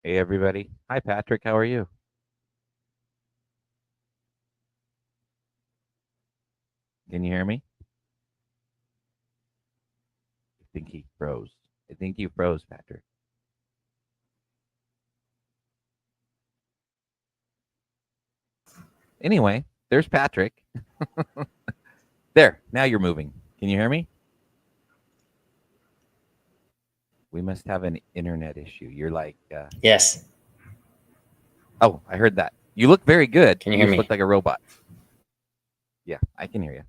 Hey, everybody. Hi, Patrick. How are you? Can you hear me? I think he froze. I think you froze, Patrick. Anyway, there's Patrick. There. Now you're moving. Can you hear me? We must have an internet issue. You're like, Yes. oh, I heard that. You look very good. Can you You hear just me? look like a robot. Yeah, I can hear you.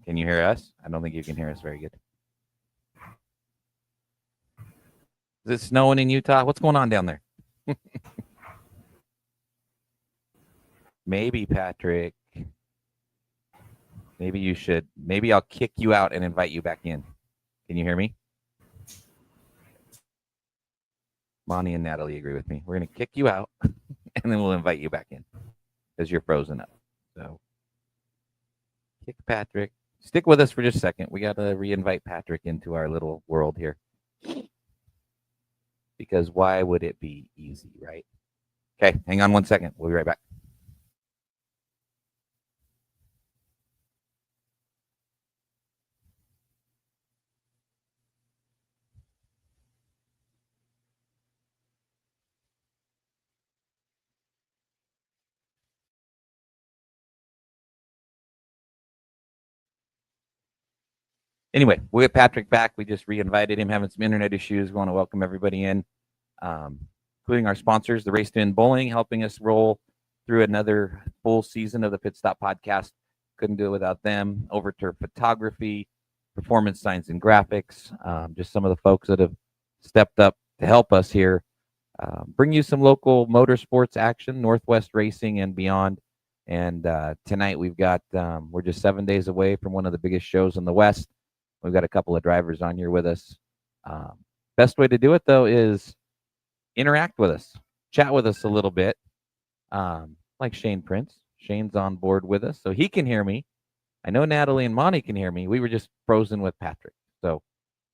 Can you hear us? I don't think you can hear us very good. Is it snowing in Utah? What's going on down there? Maybe, Patrick. Maybe you should. Maybe I'll kick you out and invite you back in. Can you hear me? Monty and Natalie agree with me. We're going to kick you out and then we'll invite you back in because you're frozen up. So kick Patrick. Stick with us for just a second. We got to re-invite Patrick into our little world here. Because why would it be easy, right? Okay, hang on one second. We'll be right back. Anyway, we'll get Patrick back. We just re-invited him, having some internet issues. We want to welcome everybody in, including our sponsors, the Race to Win Bowling, helping us roll through another full season of the Pit Stop Podcast. Couldn't do it without them. Overturf Photography, Performance Science and Graphics, just some of the folks that have stepped up to help us here. Bring you some local motorsports action, Northwest Racing and beyond. And tonight we've got, we're just 7 days away from one of the biggest shows in the West. We've got a couple of drivers on here with us. Best way to do it, though, is interact with us, chat with us a little bit, like Shane Prince. Shane's on board with us, so he can hear me. I know Natalie and Monty can hear me. We were just frozen with Patrick. So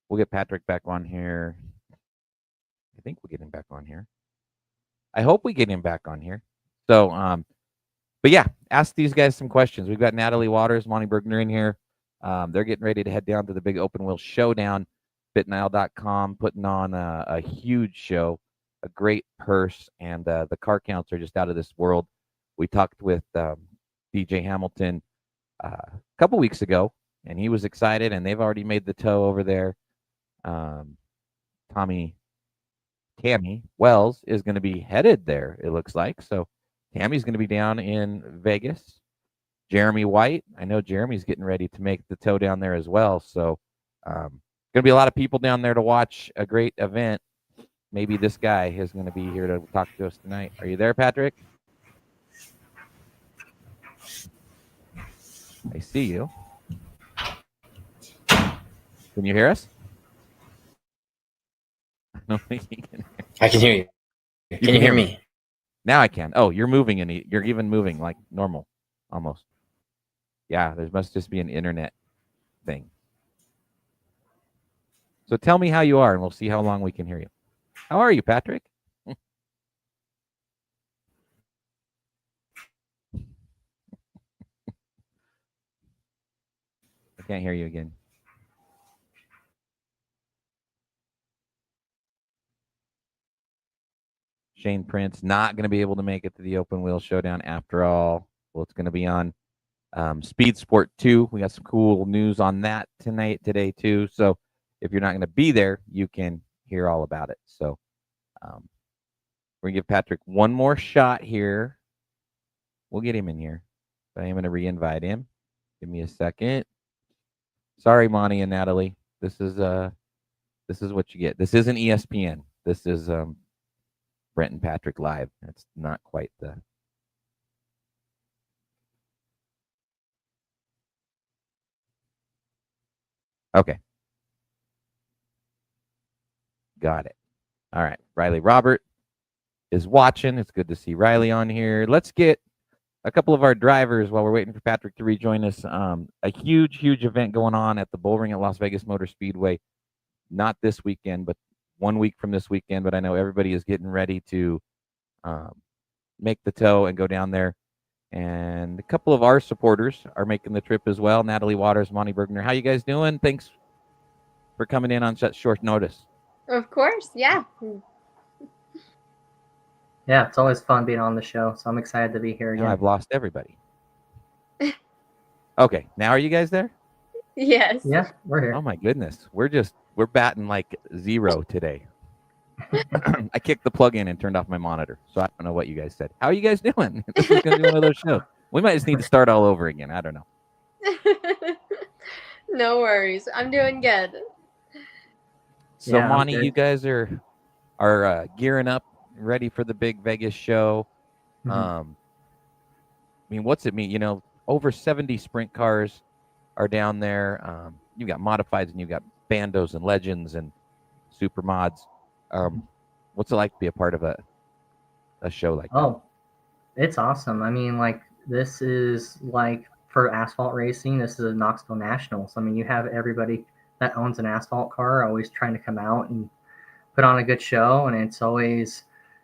we'll get Patrick back on here. I think we'll get him back on here. I hope we get him back on here. So, but yeah, ask these guys some questions. We've got Natalie Waters, Monty Bergener in here. They're getting ready to head down to the big open wheel showdown. Bitnile.com putting on a huge show, a great purse, and the car counts are just out of this world. We talked with DJ Hamilton a couple weeks ago, and he was excited, and they've already made the tow over there. Tammy Wells is going to be headed there, it looks like. So Tammy's going to be down in Vegas. Jeremy White, I know Jeremy's getting ready to make the tow down there as well. So going to be a lot of people down there to watch a great event. Maybe this guy is going to be here to talk to us tonight. Are you there, Patrick? I see you. Can you hear us? I don't think he can. I can hear you. Can you hear me? Now I can. Oh, you're moving and you're even moving like normal, almost. Yeah, there must just be an internet thing. So tell me how you are, and we'll see how long we can hear you. How are you, Patrick? I can't hear you again. Shane Prince not going to be able to make it to the open wheel showdown after all. Well, it's going to be on Speed Sport 2. We got some cool news on that today too. So if you're not going to be there, you can hear all about it. So we're going to give Patrick one more shot here. We'll get him in here. But I am going to re-invite him. Give me a second. Sorry, Monty and Natalie. This is what you get. This isn't ESPN. This is Brent and Patrick live. That's not quite the. Okay. Got it. All right. Riley Robert is watching. It's good to see Riley on here. Let's get a couple of our drivers while we're waiting for Patrick to rejoin us. A huge event going on at the Bull Ring at Las Vegas Motor Speedway. Not this weekend, but 1 week from this weekend, but I know everybody is getting ready to make the tow and go down there. And a couple of our supporters are making the trip as well. Natalie Waters, Monty Bergener. How you guys doing? Thanks for coming in on such short notice. Of course, yeah. Yeah, it's always fun being on the show, so I'm excited to be here again. Now I've lost everybody. Okay, now are you guys there? Yes. Yeah, we're here. Oh my goodness, we're batting like 0 today. I kicked the plug in and turned off my monitor, so I don't know what you guys said. How are you guys doing? This is gonna be one of those shows. We might just need to start all over again. I don't know. No worries. I'm doing good. So Yeah, I'm Monty, good. you guys are gearing up, ready for the big Vegas show. Mhm. I mean, what's it mean? You know, over 70 sprint cars are down there. You've got modifieds and you've got bandos and legends and super mods. What's it like to be a part of a show like that? Oh, it's awesome. I mean, like, this is like for asphalt racing, this is a Knoxville Nationals. I mean, you have everybody that owns an asphalt car always trying to come out and put on a good show, and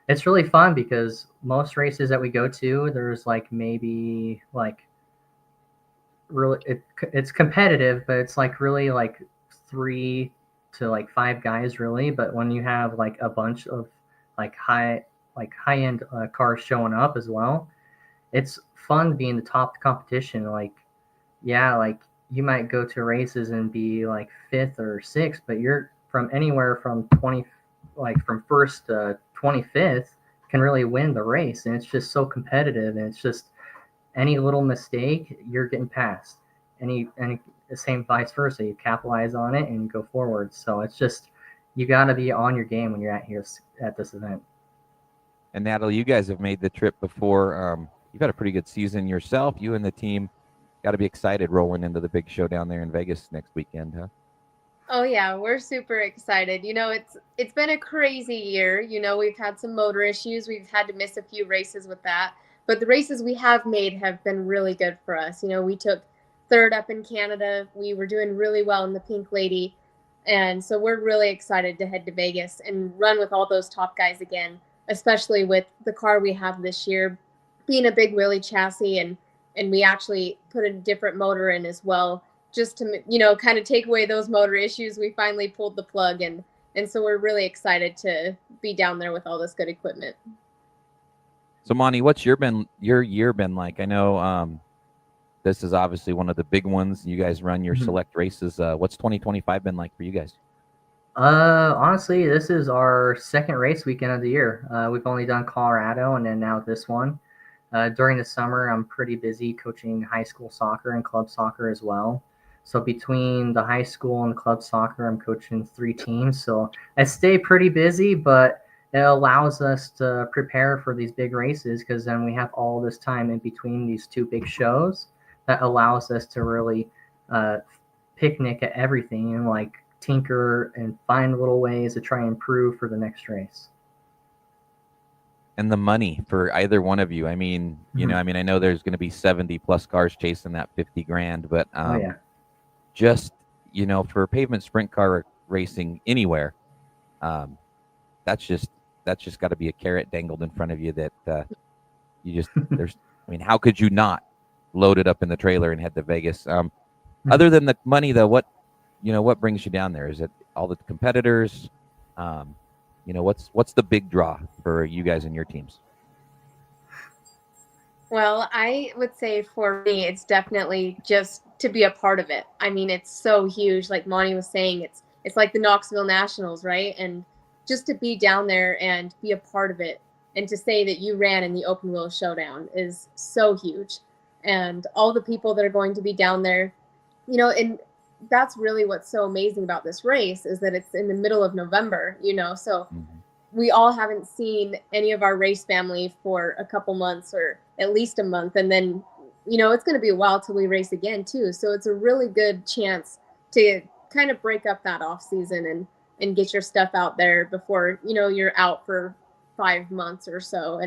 it's really fun because most races that we go to, there's like maybe like really it's competitive, but it's like really like 3 to like 5 guys really. But when you have like a bunch of like high end cars showing up as well, it's fun being the top of the competition. Like, yeah, like you might go to races and be like 5th or 6th, but you're from anywhere from 20, like from 1st to 25th can really win the race. And it's just so competitive. And it's just any little mistake, you're getting past. Any the same vice versa. You capitalize on it and go forward. So it's just, you got to be on your game when you're at this event. And Natalie, you guys have made the trip before. You've had a pretty good season yourself. You and the team got to be excited rolling into the big show down there in Vegas next weekend, huh? Oh yeah, we're super excited. You know, it's been a crazy year. You know, we've had some motor issues. We've had to miss a few races with that. But the races we have made have been really good for us. You know, we took 3rd up in Canada. We were doing really well in the Pink Lady. And so we're really excited to head to Vegas and run with all those top guys again, especially with the car we have this year being a big wheelie chassis, and we actually put a different motor in as well, just to, you know, kind of take away those motor issues. We finally pulled the plug, and so we're really excited to be down there with all this good equipment. So Monty, what's your year been like? I know this is obviously one of the big ones. You guys run your select races. What's 2025 been like for you guys? Honestly, this is our 2nd race weekend of the year. We've only done Colorado and then now this one. During the summer, I'm pretty busy coaching high school soccer and club soccer as well. So between the high school and club soccer, I'm coaching 3 teams. So I stay pretty busy, but it allows us to prepare for these big races because then we have all this time in between these 2 big shows that allows us to really picnic at everything and like tinker and find little ways to try and improve for the next race. And the money for either one of you. I mean, you know, I know there's going to be 70 plus cars chasing that 50 grand, but just, you know, for pavement sprint car racing anywhere, that's just got to be a carrot dangled in front of you that you just there's. I mean, how could you not load it up in the trailer and head to Vegas? Other than the money, though, what brings you down there? Is it all the competitors? You know, what's the big draw for you guys and your teams? Well, I would say for me, it's definitely just to be a part of it. I mean, it's so huge. Like Monty was saying, it's like the Knoxville Nationals, right? And just to be down there and be a part of it, and to say that you ran in the open wheel showdown is so huge. And all the people that are going to be down there, you know, and that's really what's so amazing about this race is that it's in the middle of November, you know, so we all haven't seen any of our race family for a couple months or at least a month. And then, you know, it's going to be a while till we race again too. So it's a really good chance to kind of break up that off season and get your stuff out there before, you know, you're out for 5 months or so.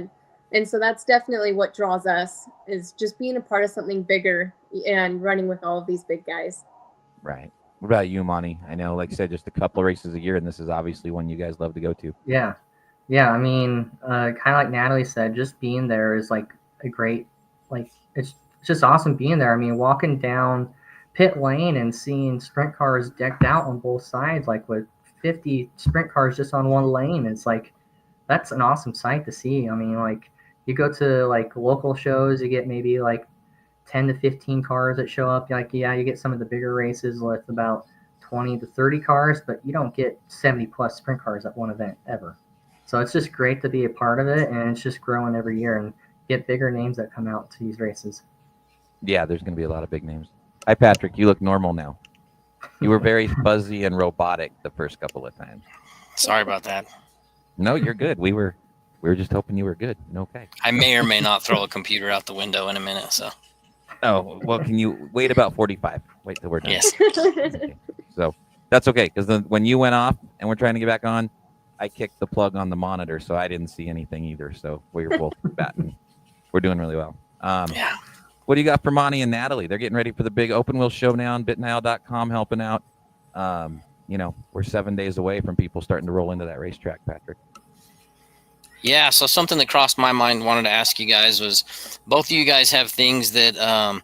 And so that's definitely what draws us, is just being a part of something bigger and running with all of these big guys. Right. What about you, Monty? I know, like I said, just a couple of races a year, and this is obviously one you guys love to go to. Yeah. Yeah, I mean, kind of like Natalie said, just being there is like a great, like, it's just awesome being there. I mean, walking down pit lane and seeing sprint cars decked out on both sides, like with 50 sprint cars just on one lane, it's like, that's an awesome sight to see. I mean, like, you go to like local shows, you get maybe like 10 to 15 cars that show up. Like, yeah, you get some of the bigger races with about 20 to 30 cars, but you don't get 70 plus sprint cars at one event ever. So it's just great to be a part of it, and it's just growing every year and get bigger names that come out to these races. Yeah, there's going to be a lot of big names. Hi, Patrick. You look normal now. You were very fuzzy and robotic the first couple of times. Sorry about that. No, you're good. We were just hoping you were good and okay. I may or may not throw a computer out the window in a minute. So. Oh, well, can you wait about 45? Wait till we're done. Yes. Okay. So that's okay, because when you went off and we're trying to get back on, I kicked the plug on the monitor, so I didn't see anything either. So we're both batting. We're doing really well. Yeah. What do you got for Monty and Natalie? They're getting ready for the big open wheel showdown. BitNile.com helping out. We're 7 days away from people starting to roll into that racetrack, Patrick. Yeah, so something that crossed my mind, wanted to ask you guys, was both of you guys have things that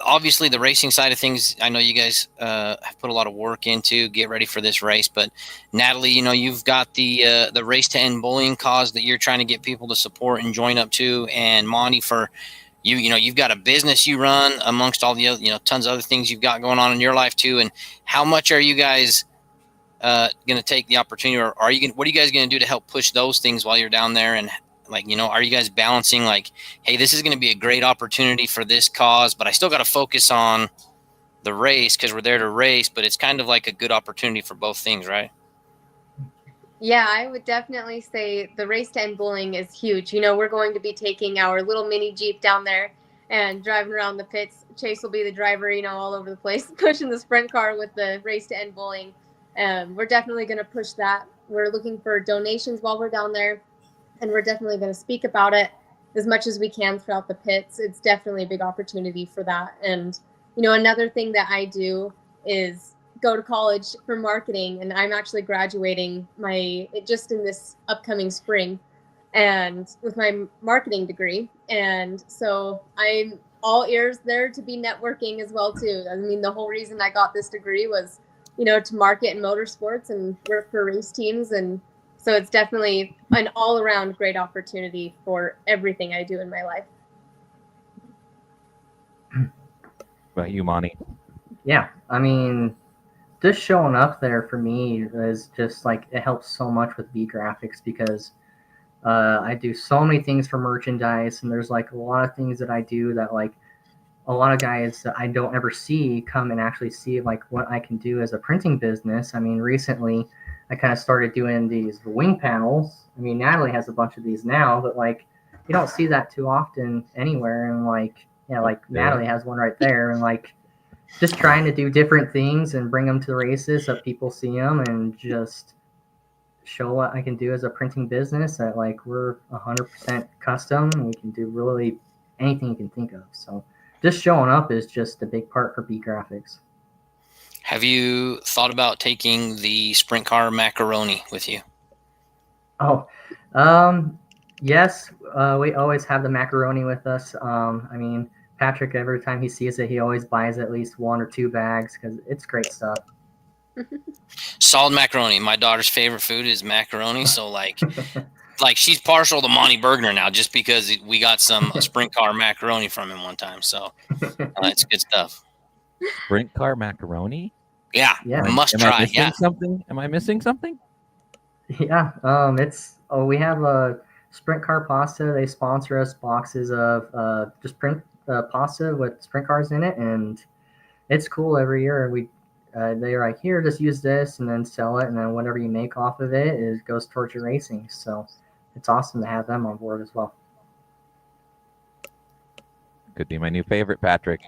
obviously the racing side of things, I know you guys have put a lot of work into get ready for this race, but Natalie, you've got the Race to End Bullying cause that you're trying to get people to support and join up to, and Monty, for you've got a business you run amongst all the other, tons of other things you've got going on in your life too. And how much are you guys going to take the opportunity, or what are you guys going to do to help push those things while you're down there? And are you guys balancing like, hey, this is going to be a great opportunity for this cause, but I still got to focus on the race because we're there to race, but it's kind of like a good opportunity for both things, right? Yeah, I would definitely say the Race to End Bullying is huge. We're going to be taking our little mini Jeep down there and driving around the pits. Chase will be the driver, all over the place, pushing the sprint car with the Race to End Bullying. We're definitely going to push that. We're looking for donations while we're down there, and we're definitely going to speak about it as much as we can throughout the pits. It's definitely a big opportunity for that. And, another thing that I do is go to college for marketing, and I'm actually graduating just in this upcoming spring, and with my marketing degree. And so I'm all ears there to be networking as well too. I mean, the whole reason I got this degree was to market in motorsports and work for race teams. And so it's definitely an all around great opportunity for everything I do in my life. What about you, Monty? Yeah, I mean, just showing up there for me is just like, it helps so much with V Graphics, because I do so many things for merchandise, and there's like a lot of things that I do that like a lot of guys that I don't ever see come and actually see like what I can do as a printing business. I mean, recently I kind of started doing these wing panels. I mean, Natalie has a bunch of these now, but like you don't see that too often anywhere. And like, Natalie has one right there, and like just trying to do different things and bring them to the races so people see them, and just show what I can do as a printing business. That like we're 100% custom. We can do really anything you can think of. So just showing up is just a big part for B Graphics. Have you thought about taking the sprint car macaroni with you? Oh, yes. We always have the macaroni with us. I mean, Patrick, every time he sees it, he always buys at least 1 or 2 bags because it's great stuff. Solid macaroni. My daughter's favorite food is macaroni. So like she's partial to Monty Bergener now just because we got some sprint car macaroni from him one time. So it's good stuff. Sprint car macaroni? Yeah. Must try. Am I missing something? Yeah. We have a sprint car pasta. They sponsor us boxes of just print pasta with sprint cars in it, and it's cool every year. They're like, here, just use this and then sell it, and then whatever you make off of it goes towards your racing. So it's awesome to have them on board as well. Could be my new favorite, Patrick.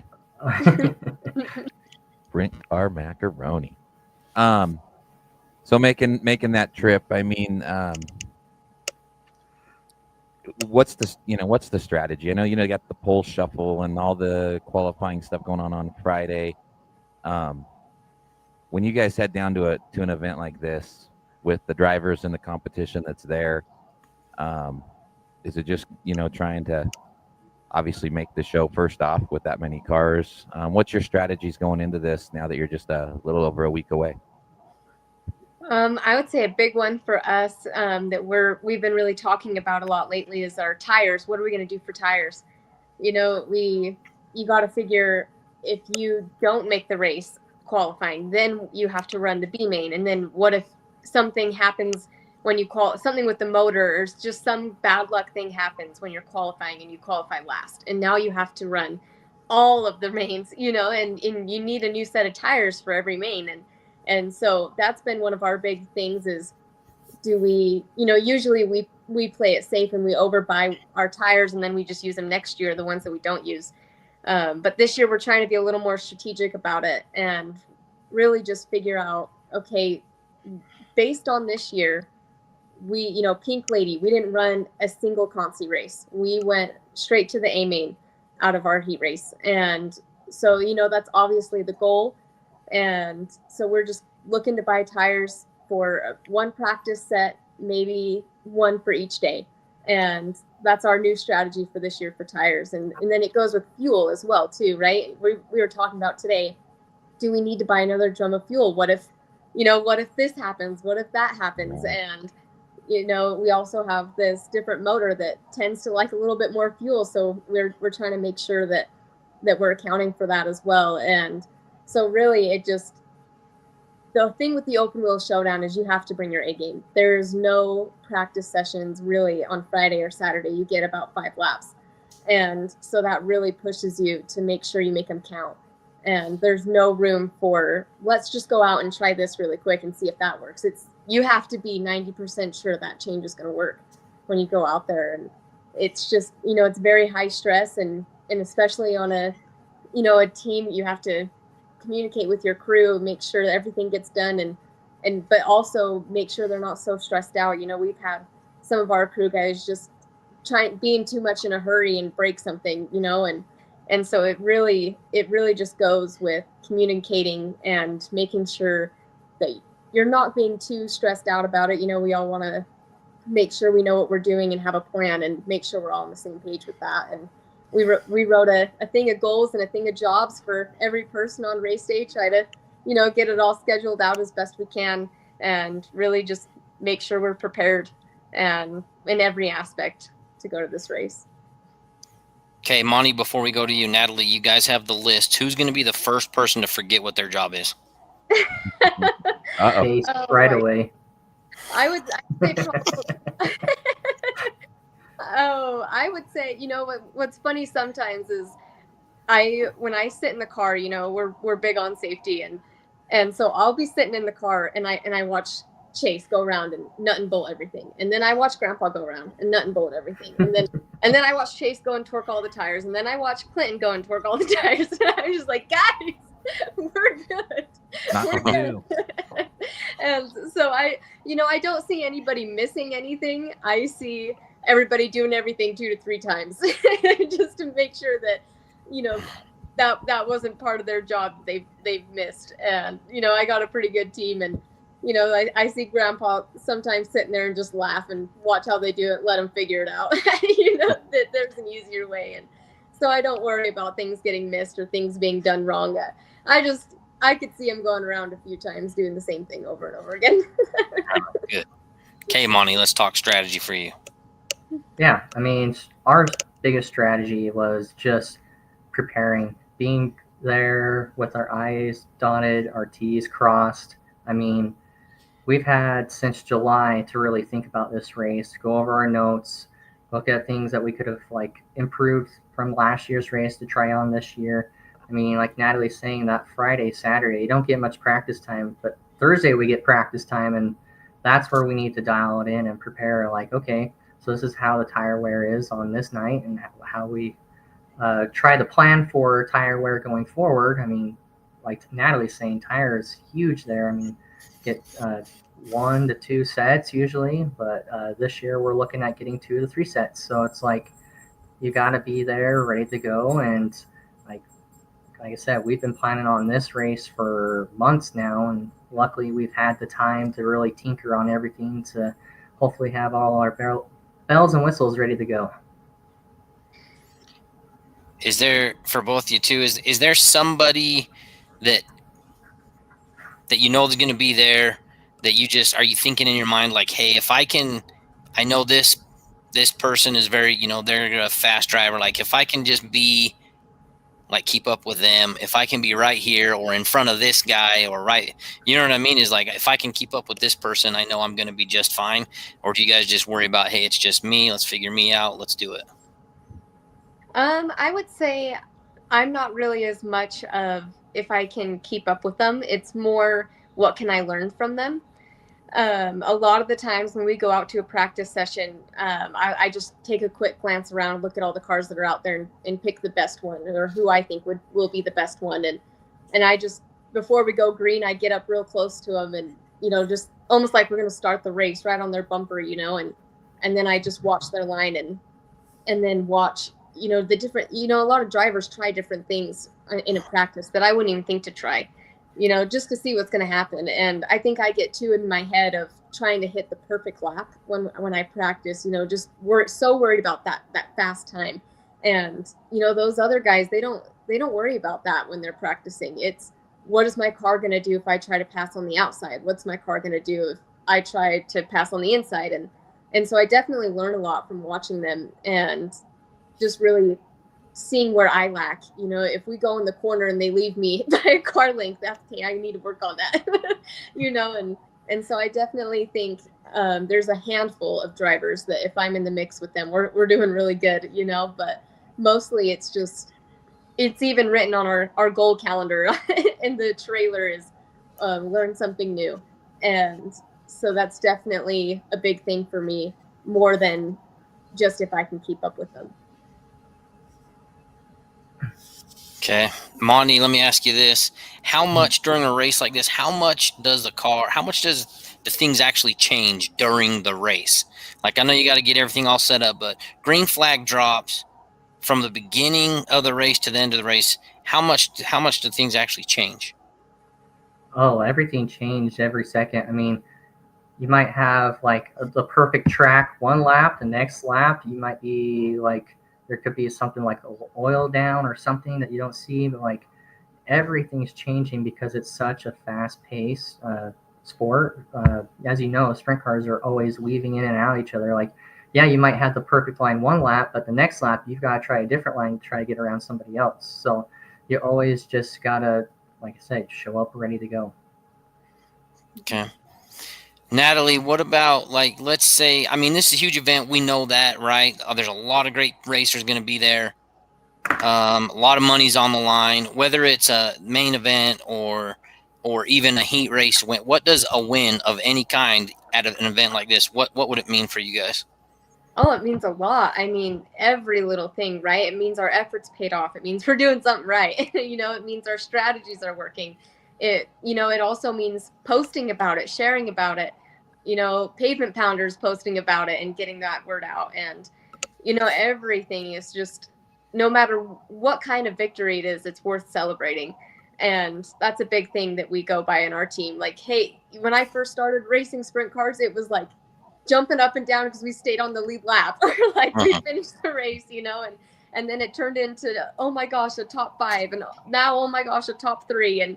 Sprint car macaroni. So making that trip, I mean, what's the strategy? I know you got the pole shuffle and all the qualifying stuff going on Friday. when you guys head down to an event like this with the drivers and the competition that's there, is it just, trying to obviously make the show first off with that many cars? What's your strategies going into this now that you're just a little over a week away? I would say a big one for us that we've been really talking about a lot lately is our tires. What are we going to do for tires? You got to figure, if you don't make the race qualifying, then you have to run the B main. And then what if something happens when you something with the motor, or just some bad luck thing happens when you're qualifying and you qualify last, and now you have to run all of the mains, and you need a new set of tires for every main. And so that's been one of our big things is, do we, usually we play it safe and we overbuy our tires and then we just use them next year, the ones that we don't use. But this year we're trying to be a little more strategic about it and really just figure out, okay, based on this year, we, Pink Lady, we didn't run a single consi race. We went straight to the A main out of our heat race. And so, that's obviously the goal. And so we're just looking to buy tires for one practice set, maybe one for each day. And that's our new strategy for this year for tires. And then it goes with fuel as well, too, right? We were talking about today, do we need to buy another drum of fuel? What if this happens? What if that happens? And, we also have this different motor that tends to like a little bit more fuel. So we're trying to make sure that we're accounting for that as well. And so really the thing with the open wheel showdown is you have to bring your A game. There's no practice sessions really on Friday or Saturday. You get about 5 laps. And so that really pushes you to make sure you make them count. And there's no room for, let's just go out and try this really quick and see if that works. You have to be 90% sure that change is going to work when you go out there. And it's just, it's very high stress, and especially on a team, you have to communicate with your crew, make sure that everything gets done, but also make sure they're not so stressed out. We've had some of our crew guys just being too much in a hurry and break something, and so it really just goes with communicating and making sure that you're not being too stressed out about it. We all want to make sure we know what we're doing and have a plan and make sure we're all on the same page with that. And we wrote a thing of goals and a thing of jobs for every person on race day, try to, get it all scheduled out as best we can and really just make sure we're prepared and in every aspect to go to this race. Okay, Monty, before we go to you, Natalie, you guys have the list. Who's going to be the first person to forget what their job is? Chase right away. I would say I would say, what's funny sometimes is when I sit in the car, we're big on safety, and so I'll be sitting in the car and I watch Chase go around and nut and bolt everything, and then I watch Grandpa go around and nut and bolt everything, and then I watch Chase go and torque all the tires, and then I watch Clinton go and torque all the tires, and I'm just like, guys, we're good. We're good. And so I don't see anybody missing anything. I see everybody doing everything 2 to 3 times just to make sure that, that wasn't part of their job they've missed. And, I got a pretty good team, and, I see Grandpa sometimes sitting there and just laugh and watch how they do it, let them figure it out. That there's an easier way. And so I don't worry about things getting missed or things being done wrong. I could see him going around a few times doing the same thing over and over again. Good. Okay, Monty, let's talk strategy for you. Yeah, our biggest strategy was just preparing, being there with our I's dotted, our T's crossed. We've had since July to really think about this race, go over our notes, look at things that we could have improved from last year's race to try on this year. Like Natalie's saying, that Friday, Saturday, you don't get much practice time, but Thursday we get practice time, and that's where we need to dial it in and prepare. Okay, so this is how the tire wear is on this night, and how we try to plan for tire wear going forward. Like Natalie's saying, tire is huge there. Get 1 to 2 sets usually, but this year we're looking at getting 2 to 3 sets. So it's you got to be there ready to go, and like I said, we've been planning on this race for months now, and luckily we've had the time to really tinker on everything to hopefully have all our bells and whistles ready to go. Is there, for both you two, is there somebody that you know is going to be there that are you thinking in your mind like, hey, if I know this person is very, they're a fast driver. Like if I can just be like, keep up with them, if I can be right here or in front of this guy or right, you know what I mean? Is like, if I can keep up with this person, I know I'm going to be just fine. Or do you guys just worry about, hey, it's just me, let's figure me out, let's do it? I would say I'm not really as much of if I can keep up with them. It's more what can I learn from them. A lot of the times when we go out to a practice session, I just take a quick glance around, look at all the cars that are out there and pick the best one or who I think will be the best one. And I just, before we go green, I get up real close to them and, just almost like we're going to start the race right on their bumper, and then I just watch their line and then watch, the different, a lot of drivers try different things in a practice that I wouldn't even think to try. Just to see what's going to happen. And I think I get too in my head of trying to hit the perfect lap when I practice, just so worried about that fast time. And, those other guys, they don't worry about that when they're practicing. It's, what is my car going to do if I try to pass on the outside? What's my car going to do if I try to pass on the inside? And so I definitely learn a lot from watching them and just really seeing where I lack. If we go in the corner and they leave me by a car length, that's okay. I need to work on that. And so I definitely think there's a handful of drivers that if I'm in the mix with them, we're doing really good, but mostly it's even written on our goal calendar in the trailer is learn something new. And so that's definitely a big thing for me, more than just if I can keep up with them. Okay. Monty, let me ask you this. How much during a race like this, how much does the things actually change during the race? Like, I know you got to get everything all set up, but green flag drops from the beginning of the race to the end of the race. How much do things actually change? Oh, everything changed every second. I mean, you might have like the perfect track one lap, the next lap you might be like, there could be something like oil down or something that you don't see, but like everything's changing because it's such a fast-paced sport. As you know, sprint cars are always weaving in and out each other. Like, yeah, you might have the perfect line one lap, but the next lap you've got to try a different line to try to get around somebody else. So you always just gotta, like I said, show up ready to go. Okay. Natalie, what about, like, let's say, I mean, this is a huge event. We know that, right? There's a lot of great racers going to be there. A lot of money's on the line, whether it's a main event or even a heat race win. What does a win of any kind at an event like this, what would it mean for you guys? Oh, it means a lot. I mean, every little thing, right? It means our efforts paid off. It means we're doing something right. It means our strategies are working. It also means posting about it, sharing about it, pavement pounders posting about it and getting that word out. And, everything is just, no matter what kind of victory it is, it's worth celebrating. And that's a big thing that we go by in our team. Like, hey, when I first started racing sprint cars, it was like jumping up and down because we stayed on the lead lap or like we finished the race, and then it turned into, oh my gosh, a top 5, and now, oh my gosh, a top 3.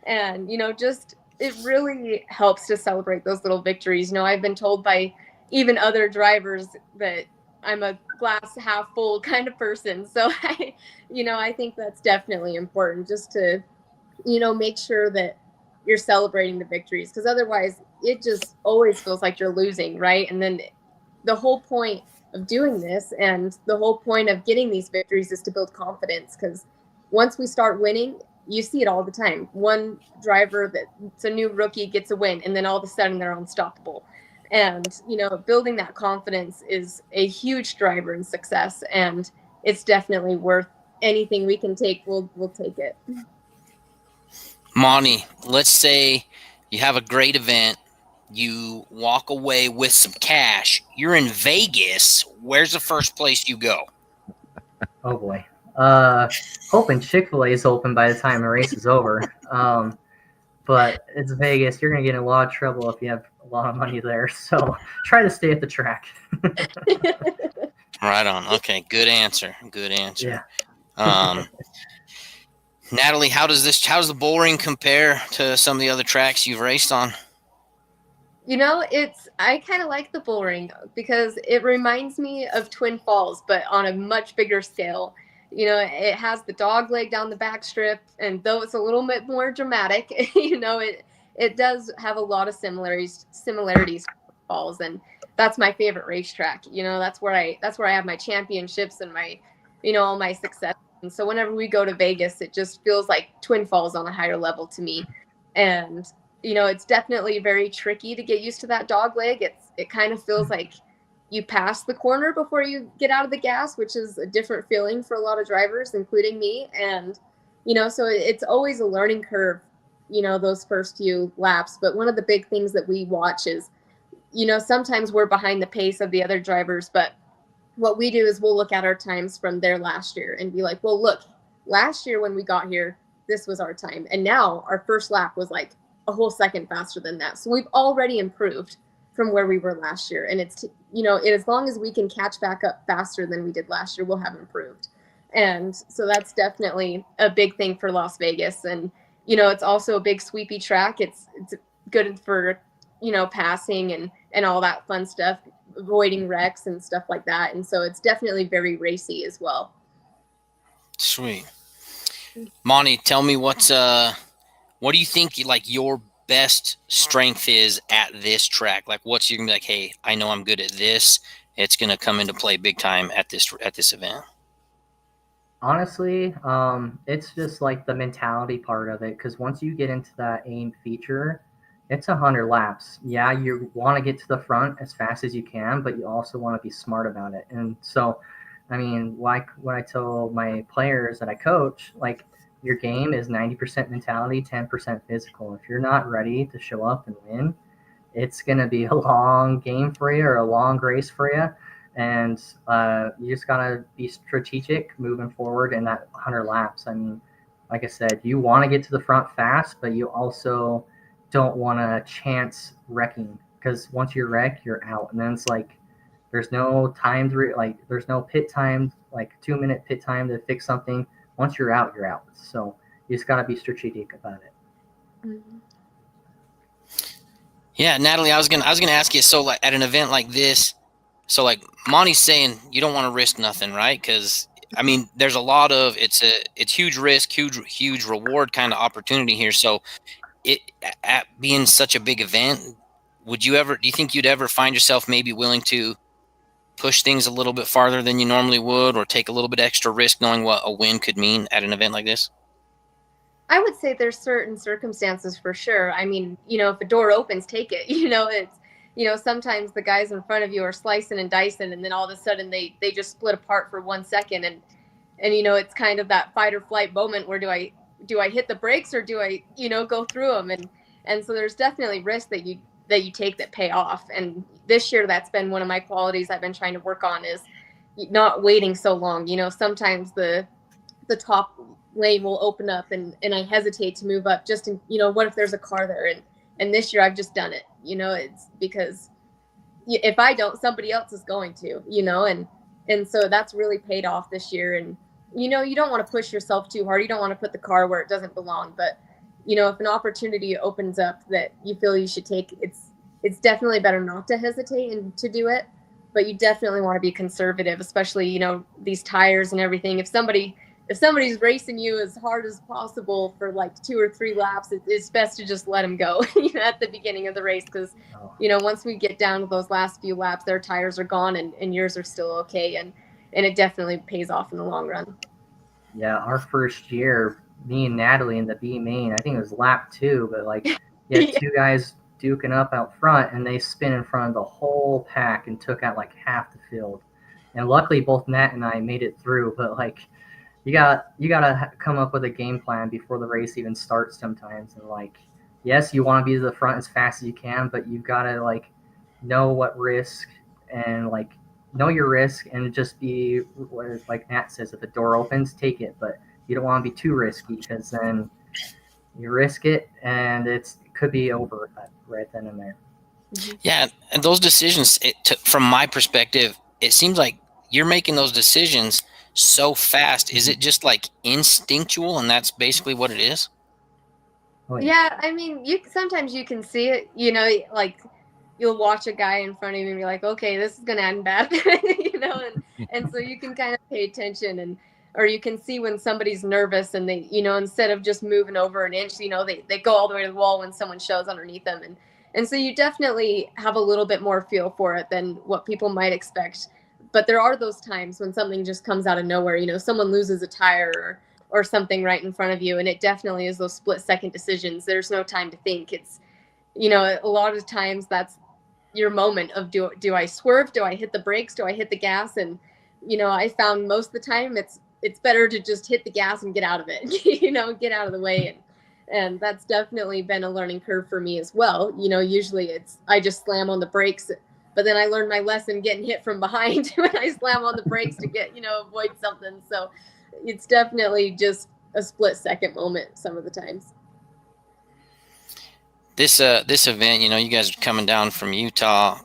And just, it really helps to celebrate those little victories. I've been told by even other drivers that I'm a glass half full kind of person. So I think that's definitely important, just to, make sure that you're celebrating the victories, because otherwise it just always feels like you're losing, right? And then the whole point of doing this and the whole point of getting these victories is to build confidence, because once we start winning, you see it all the time. One driver that's a new rookie gets a win, and then all of a sudden they're unstoppable. And, building that confidence is a huge driver in success, and it's definitely worth anything we can take. We'll take it. Monty, let's say you have a great event, you walk away with some cash, you're in Vegas. Where's the first place you go? Oh boy. Hoping Chick-fil-A is open by the time the race is over. But it's Vegas. You're going to get in a lot of trouble if you have a lot of money there. So try to stay at the track. Right on. Okay, good answer. Good answer. Yeah. Natalie, how's the bull ring compare to some of the other tracks you've raced on? I kind of like the bull ring because it reminds me of Twin Falls, but on a much bigger scale. It has the dog leg down the back strip, and though it's a little bit more dramatic, it does have a lot of similarities to Twin Falls, and that's my favorite racetrack. That's where I have my championships and my, all my success. And so whenever we go to Vegas, it just feels like Twin Falls on a higher level to me. And it's definitely very tricky to get used to that dog leg. It kind of feels like you pass the corner before you get out of the gas, which is a different feeling for a lot of drivers, including me. And, so it's always a learning curve, those first few laps. But one of the big things that we watch is, sometimes we're behind the pace of the other drivers, but what we do is we'll look at our times from their last year and be like, well, look, last year when we got here, this was our time. And now our first lap was like a whole second faster than that. So we've already improved from where we were last year. And it's, as long as we can catch back up faster than we did last year, we'll have improved. And so that's definitely a big thing for Las Vegas. And, it's also a big sweepy track. It's good for, passing and all that fun stuff, avoiding wrecks and stuff like that. And so it's definitely very racy as well. Sweet. Monty, tell me what do you think your best strength is at this track? Like, what's you gonna be like, hey, I know I'm good at this. It's gonna come into play big time at this event. Honestly, it's just like the mentality part of it. Because once you get into that aim feature, it's 100 laps. Yeah, you want to get to the front as fast as you can, but you also want to be smart about it. And so, I mean, like what I tell my players that I coach, like, your game is 90% mentality, 10% physical. If you're not ready to show up and win, it's going to be a long game for you or a long race for you. And you just got to be strategic moving forward in that 100 laps. I mean, like I said, you want to get to the front fast, but you also don't want to chance wrecking, because once you wreck, you're out. And then it's like there's no time to there's no pit time, like 2-minute pit time to fix something. Once you're out, you're out. So you just got to be strategic about it. Mm-hmm. Yeah, Natalie, I was gonna ask you. So, like, at an event like this, so like Monty's saying, you don't want to risk nothing, right? Because I mean, there's a lot of it's huge risk, huge reward kind of opportunity here. So, at being such a big event, do you think you'd ever find yourself maybe willing to push things a little bit farther than you normally would, or take a little bit extra risk knowing what a win could mean at an event like this? I would say there's certain circumstances for sure. I mean, if a door opens, take it. It's, sometimes the guys in front of you are slicing and dicing, and then all of a sudden they just split apart for 1 second. And it's kind of that fight or flight moment where do I hit the brakes or do I, go through them? And so there's definitely risks that you take that pay off. And this year, that's been one of my qualities I've been trying to work on, is not waiting so long. Sometimes the top lane will open up and I hesitate to move up just in, what if there's a car there? And this year I've just done it. It's because if I don't, somebody else is going to, and so that's really paid off this year. And, you don't want to push yourself too hard. You don't want to put the car where it doesn't belong. But, if an opportunity opens up that you feel you should take, it's definitely better not to hesitate and to do it. But you definitely want to be conservative, especially, these tires and everything. If somebody's racing you as hard as possible for like 2 or 3 laps, it's best to just let them go at the beginning of the race. Because, once we get down to those last few laps, their tires are gone and yours are still okay. And it definitely pays off in the long run. Yeah, our first year, me and Natalie in the B main, I think it was lap 2, but like, you had 2 guys duking up out front, and they spin in front of the whole pack and took out like half the field. And luckily, both Nat and I made it through. But like, you gotta come up with a game plan before the race even starts sometimes. And like, yes, you want to be to the front as fast as you can, but you've got to like know what risk and like know your risk and just be, like Nat says, if the door opens, take it. But you don't want to be too risky, because then you risk it and it could be over right then and there. Yeah, and those decisions, from my perspective, it seems like you're making those decisions so fast. Is it just like instinctual, and that's basically what it is? Oh, Yeah, I mean, sometimes you can see it, like you'll watch a guy in front of you and be like, okay, this is gonna end bad, and so you can kind of pay attention, or you can see when somebody's nervous and they, instead of just moving over an inch, they go all the way to the wall when someone shows underneath them, and so you definitely have a little bit more feel for it than what people might expect. But there are those times when something just comes out of nowhere, someone loses a tire or something right in front of you, and it definitely is those split-second decisions. There's no time to think. It's, a lot of times that's your moment of, do I swerve? Do I hit the brakes? Do I hit the gas? And I found most of the time it's better to just hit the gas and get out of it, get out of the way. And that's definitely been a learning curve for me as well. Usually I just slam on the brakes, but then I learned my lesson getting hit from behind when I slam on the brakes to get, avoid something. So it's definitely just a split-second moment some of the times. This event, you guys are coming down from Utah.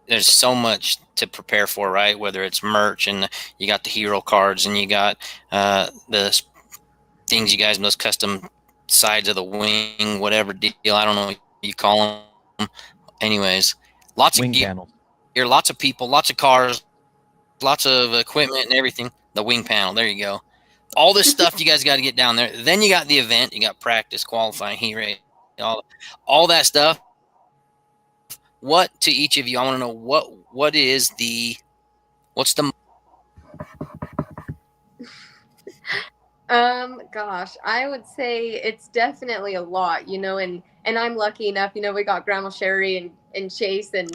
There's so much to prepare for, right? Whether it's merch, and you got the hero cards, and you got the things you guys, those custom sides of the wing, whatever deal, I don't know what you call them. Anyways, lots Wing of gear, panels. lots of people, lots of cars, lots of equipment and everything. The wing panel, there you go. All this stuff you guys got to get down there. Then you got the event, you got practice, qualifying, heat rate, all that stuff. What, to each of you, I want to know what's the Gosh, I would say it's definitely a lot, and I'm lucky enough, we got Grandma Sherry and Chase, and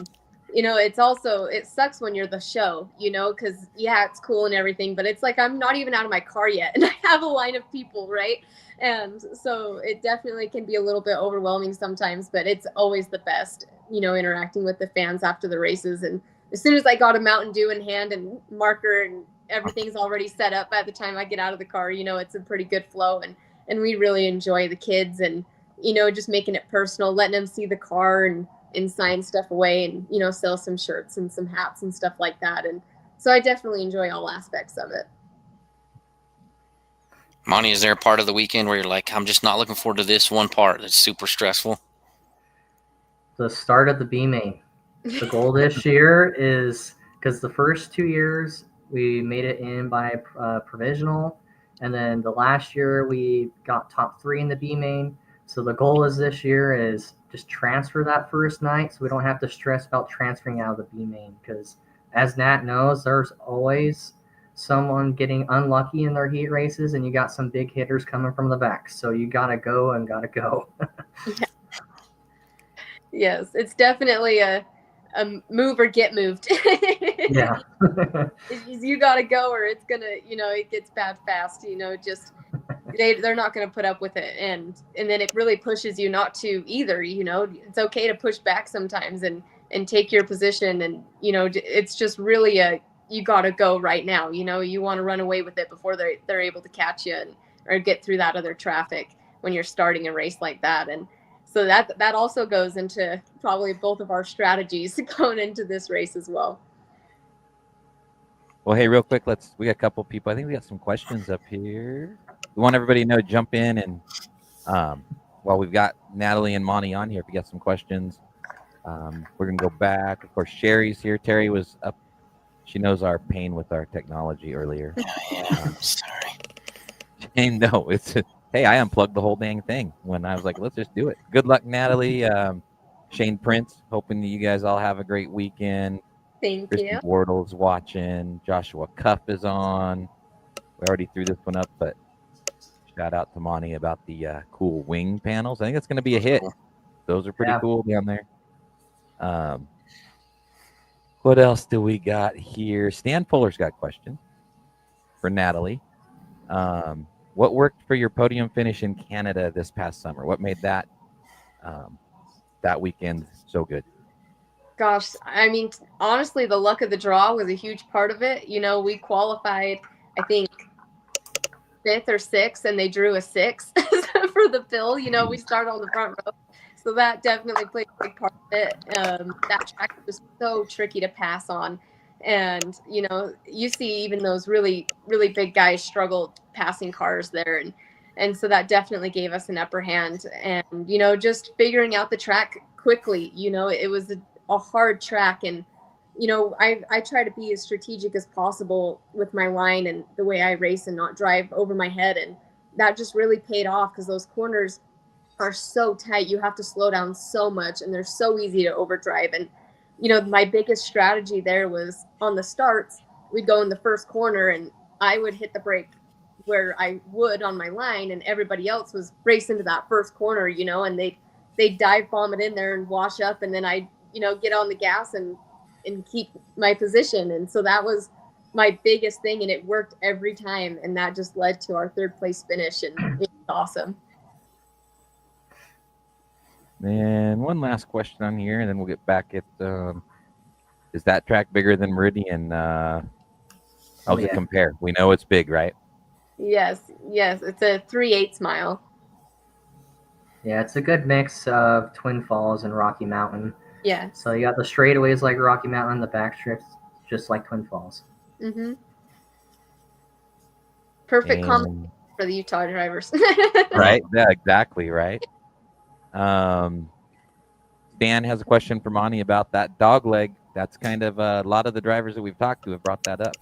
it sucks when you're the show, because it's cool and everything, but it's like I'm not even out of my car yet and I have a line of people, right? And so it definitely can be a little bit overwhelming sometimes, but it's always the best, interacting with the fans after the races. And as soon as I got a Mountain Dew in hand and marker and everything's already set up by the time I get out of the car, it's a pretty good flow, and we really enjoy the kids, and just making it personal, letting them see the car and sign stuff away, and sell some shirts and some hats and stuff like that. And so I definitely enjoy all aspects of it. Monty, is there a part of the weekend where you're like, I'm just not looking forward to this one part that's super stressful? The start of the B main. The goal this year is, because the first 2 years we made it in by provisional, and then the last year we got top 3 in the B main. So the goal is this year is just transfer that first night, so we don't have to stress about transferring out of the B main, because as Nat knows, there's always someone getting unlucky in their heat races, and you got some big hitters coming from the back, so you gotta go. Yes, it's definitely a move or get moved. Yeah. You gotta go, or it's gonna, it gets bad fast. Just they're not gonna put up with it, and then it really pushes you not to either. It's okay to push back sometimes and take your position, and it's just really you gotta go right now. You want to run away with it before they're able to catch you or get through that other traffic when you're starting a race like that. And so that also goes into probably both of our strategies going into this race as well. Well, hey, real quick, we got a couple people. I think we got some questions up here. We want everybody to know, jump in, and while we've got Natalie and Monty on here, if you got some questions, we're going to go back. Of course, Sherry's here. Terry was up. She knows our pain with our technology earlier. Sorry. Shane, no, hey, I unplugged the whole dang thing when I was like, let's just do it. Good luck, Natalie. Shane Prince, hoping that you guys all have a great weekend. Thank Christy you. Wardle's watching. Joshua Cuff is on. We already threw this one up, but shout out to Monty about the cool wing panels. I think it's going to be a hit. Those are pretty cool down there. What else do we got here? Stan Fuller's got a question for Natalie. What worked for your podium finish in Canada this past summer? What made that weekend so good? Gosh, I mean, honestly, the luck of the draw was a huge part of it. You know, we qualified, I think, 5th or 6th, and they drew a 6 for the fill. You know, we started on the front row. So that definitely played a big part of it. That track was so tricky to pass on. And, you know, you see even those really, really big guys struggle passing cars there. And so that definitely gave us an upper hand. And, you know, just figuring out the track quickly, you know, it was a hard track. And, you know, I try to be as strategic as possible with my line and the way I race and not drive over my head. And that just really paid off because those corners are so tight. You have to slow down so much and they're so easy to overdrive. And, you know, my biggest strategy there was on the starts, we'd go in the first corner and I would hit the brake where I would on my line, and everybody else was racing to that first corner, you know, and they'd dive bomb it in there and wash up, and then I, you know, get on the gas and keep my position. And so that was my biggest thing, and it worked every time, and that just led to our 3rd place finish, and it was awesome. And one last question on here, and then we'll get back at is that track bigger than Meridian? How does it compare? We know it's big, right? Yes, it's a 3/8 mile. Yeah, it's a good mix of Twin Falls and Rocky Mountain. Yeah. So you got the straightaways like Rocky Mountain, the back strips just like Twin Falls. Mm-hmm. Perfect comment for the Utah drivers. Right? Yeah, exactly, right? Dan has a question for Monty about that dog leg. That's kind of a lot of the drivers that we've talked to have brought that up.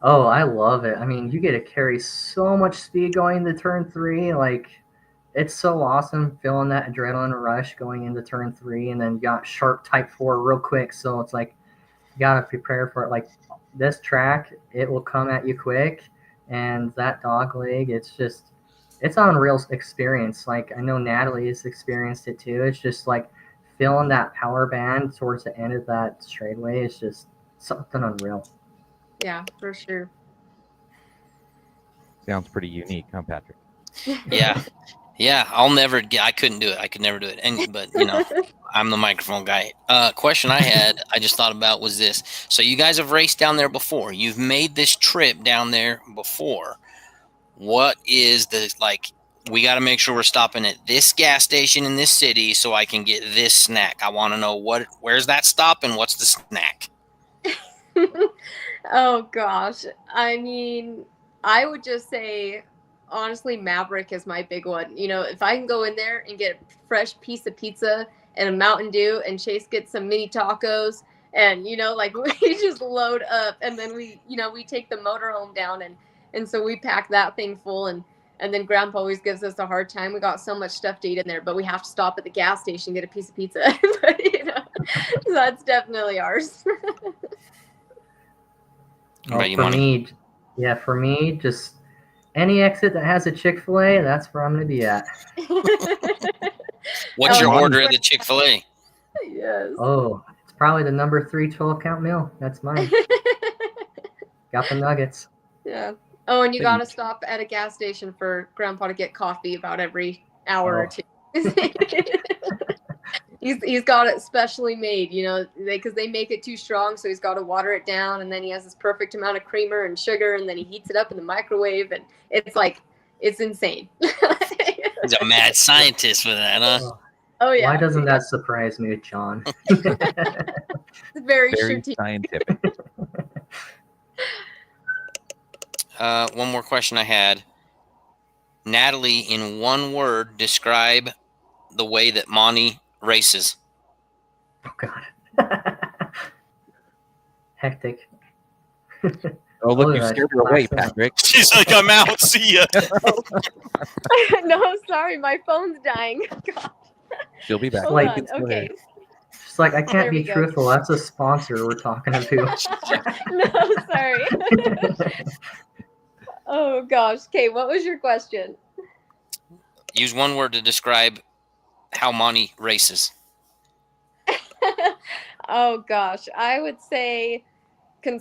Oh, I love it. I mean, you get to carry so much speed going into turn 3. Like, it's so awesome feeling that adrenaline rush going into turn 3, and then you got sharp type 4 real quick. So it's like, you got to prepare for it. Like, this track, it will come at you quick. And that dog leg, it's an unreal experience. Like, I know Natalie has experienced it too. It's just like feeling that power band towards the end of that straightaway is just something unreal. Yeah, for sure. Sounds pretty unique, huh, Patrick? Yeah. I couldn't do it. I could never do it. But you know, I'm the microphone guy. Question I had, I just thought about was this. So you guys have raced down there before. You've made this trip down there before. What is the, like, we got to make sure we're stopping at this gas station in this city so I can get this snack. I want to know where's that stop and what's the snack? Oh gosh. I mean, I would just say, honestly, Maverick is my big one. You know, if I can go in there and get a fresh piece of pizza and a Mountain Dew, and Chase gets some mini tacos, and, you know, like, we just load up, and then we take the motorhome down, and so we pack that thing full, and then Grandpa always gives us a hard time. We got so much stuff to eat in there, but we have to stop at the gas station and get a piece of pizza. But, you know, so that's definitely ours. For me, just any exit that has a Chick-fil-A, that's where I'm going to be at. What's your order at the Chick-fil-A? Yes. Oh, it's probably the number 3 12-count meal. That's mine. Got the nuggets. Yeah. Oh, and you got to stop at a gas station for Grandpa to get coffee about every hour or two. He's got it specially made, you know, because they make it too strong, so he's got to water it down, and then he has this perfect amount of creamer and sugar, and then he heats it up in the microwave, and it's insane. He's a mad scientist with that, huh? Oh yeah. Why doesn't that surprise me, John? It's very scientific. One more question I had. Natalie, in one word, describe the way that Monty races. Oh God. Hectic. Oh, look, you scared her away, Patrick. She's like, I'm out. See ya. No, sorry, my phone's dying. God. She'll be back. Hold on. Okay. It's like, I can't be truthful. That's a sponsor we're talking to. No, sorry. Oh gosh. Okay, what was your question? Use one word to describe how Monty races. Oh gosh, I would say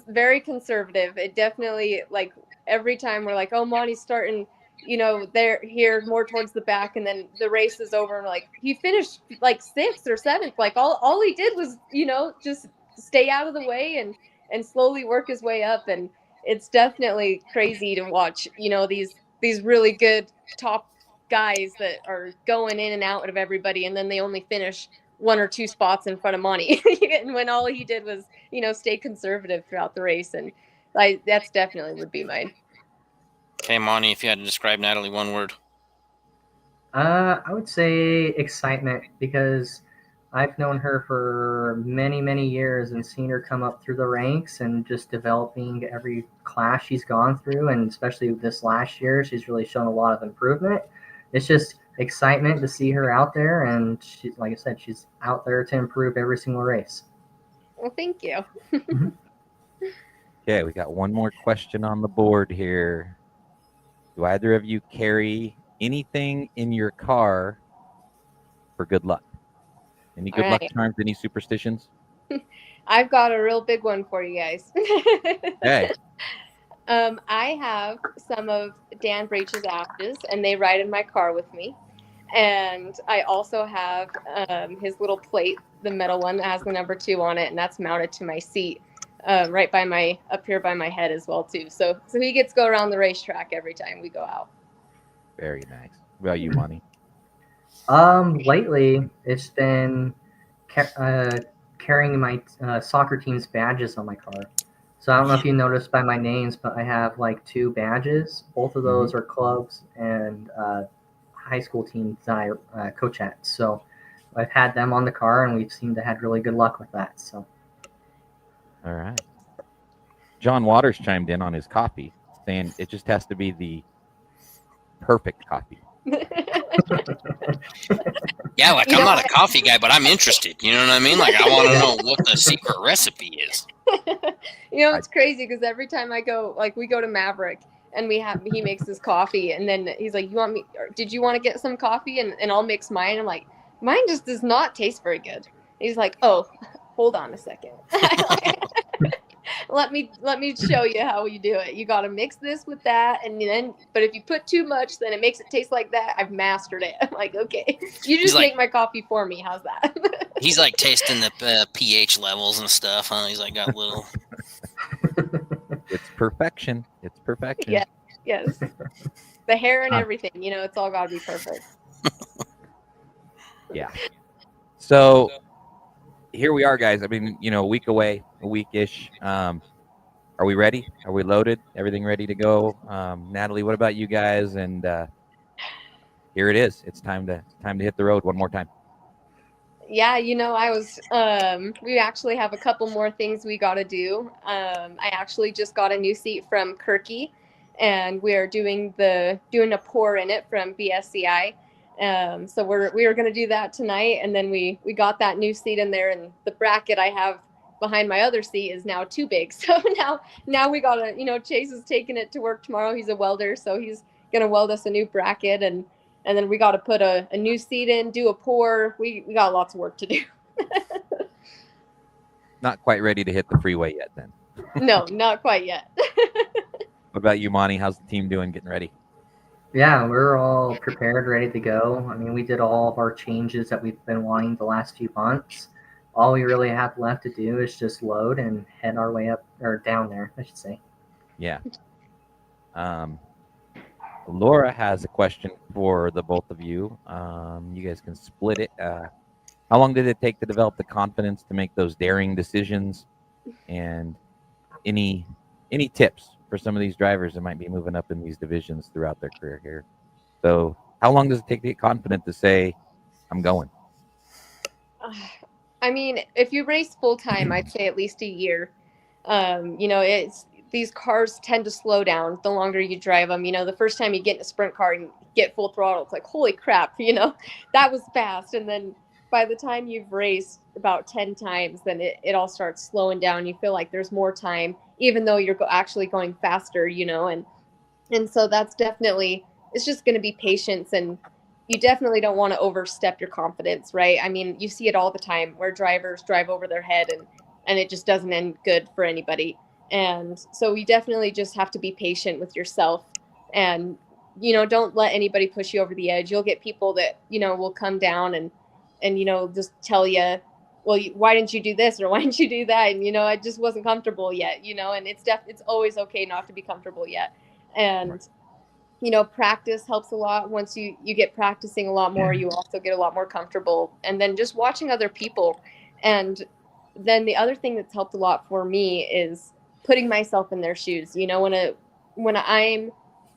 very conservative. It definitely, like, every time we're like, oh, Monty's starting they're here more towards the back, and then the race is over, and like he finished like 6th or 7th. Like all he did was, just stay out of the way and slowly work his way up. And it's definitely crazy to watch, these really good top guys that are going in and out of everybody, and then they only finish 1 or 2 spots in front of Monty, and when all he did was, stay conservative throughout the race. And that's definitely would be mine. Okay, Monty, if you had to describe Natalie one word. I would say excitement, because I've known her for many, many years and seen her come up through the ranks and just developing every class she's gone through. And especially this last year, she's really shown a lot of improvement. It's just excitement to see her out there. And she, like I said, she's out there to improve every single race. Well, thank you. Okay, we got one more question on the board here. Do either of you carry anything in your car for good luck? Any good luck charms, any superstitions? I've got a real big one for you guys. Okay. I have some of Dan Breach's ashes, and they ride in my car with me. And I also have his little plate, the metal one that has the number 2 on it, and that's mounted to my seat, right by up here by my head as well too. So he gets to go around the racetrack every time we go out. Very nice. What about you, Monty? Lately it's been carrying my soccer team's badges on my car. So I don't know if you noticed by my names, but I have like 2 badges. Both of those are clubs and high school teams that I coach at. So I've had them on the car, and we've seemed to have really good luck with that. So. All right. John Waters chimed in on his coffee, saying it just has to be the perfect coffee. Yeah, like I'm not a coffee guy, but I'm interested. You know what I mean? Like I want to know what the secret recipe is. It's crazy because every time I go, like we go to Maverick and he makes his coffee, and then he's like, did you want to get some coffee? And I'll mix mine. I'm like, mine just does not taste very good. He's like, oh, hold on a second. Let me show you how you do it. You got to mix this with that, but if you put too much, then it makes it taste like that. I've mastered it. I'm like, okay, you just make my coffee for me. How's that? He's like tasting the pH levels and stuff, huh? He's like got little. It's perfection. It's perfection. Yeah. Yes. The hair and everything. It's all got to be perfect. Yeah. So here we are, guys. I mean, a week away, a week-ish. Are we ready? Are we loaded? Everything ready to go? Natalie, what about you guys? And here it is. It's time to hit the road one more time. Yeah, I was. We actually have a couple more things we got to do. I actually just got a new seat from Kirky, and we are doing a pour in it from BSCI. So we are going to do that tonight, and then we got that new seat in there, and the bracket I have behind my other seat is now too big. So now we got to, Chase is taking it to work tomorrow. He's a welder, so he's going to weld us a new bracket, and then we got to put a new seat in, do a pour. We got lots of work to do. Not quite ready to hit the freeway yet, then. No, not quite yet. What about you, Monty? How's the team doing getting ready? Yeah, we're all prepared, ready to go. I mean, we did all of our changes that we've been wanting the last few months. All we really have left to do is just load and head our way up, or down there, I should say. Yeah. Laura has a question for the both of you. You guys can split it. How long did it take to develop the confidence to make those daring decisions? And any tips for some of these drivers that might be moving up in these divisions throughout their career here? So how long does it take to get confident to say, I'm going? I mean, if you race full time, I'd say at least a year. These cars tend to slow down the longer you drive them. The first time you get in a sprint car and get full throttle, it's like, holy crap, that was fast. And then by the time you've raced about 10 times, then it all starts slowing down. You feel like there's more time, even though you're actually going faster, and so that's definitely, it's just going to be patience, and you definitely don't want to overstep your confidence, right? I mean, you see it all the time where drivers drive over their head and it just doesn't end good for anybody. And so you definitely just have to be patient with yourself and don't let anybody push you over the edge. You'll get people that, will come down and just tell you, well, why didn't you do this? Or why didn't you do that? And, I just wasn't comfortable yet, and it's always okay not to be comfortable yet. And, practice helps a lot. Once you get practicing a lot more, you also get a lot more comfortable. And then just watching other people. And then the other thing that's helped a lot for me is putting myself in their shoes. When I'm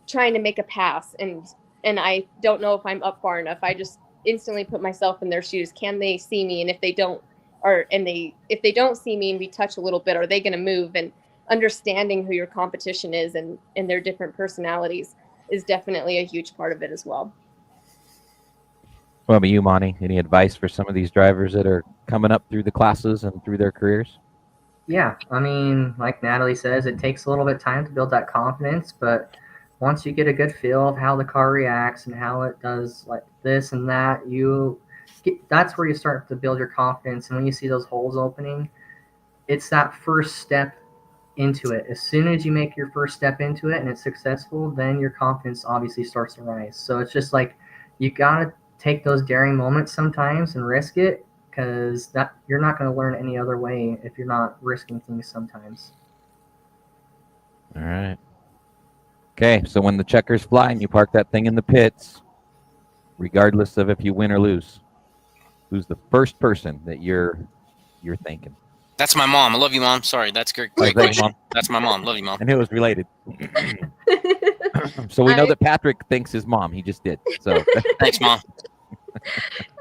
trying to make a pass and I don't know if I'm up far enough, I just instantly put myself in their shoes. Can they see me? And if they don't, if they don't see me and we touch a little bit, are they going to move? And understanding who your competition is and their different personalities is definitely a huge part of it as well. What about you, Monty? Any advice for some of these drivers that are coming up through the classes and through their careers? Yeah, I mean, like Natalie says, it takes a little bit of time to build that confidence, but once you get a good feel of how the car reacts and how it does like this and that, that's where you start to build your confidence. And when you see those holes opening, it's that first step into it. As soon as you make your first step into it and it's successful, then your confidence obviously starts to rise. So it's just like you gotta take those daring moments sometimes and risk it, because that you're not going to learn any other way if you're not risking things sometimes. All right. Okay, so when the checkers fly and you park that thing in the pits, regardless of if you win or lose, who's the first person that you're thinking? That's my mom. I love you, Mom. Sorry, that's great. Great Question. Mom. That's my mom. Love you, Mom. And it was related. So we know that Patrick thinks his mom. He just did. So thanks, Mom.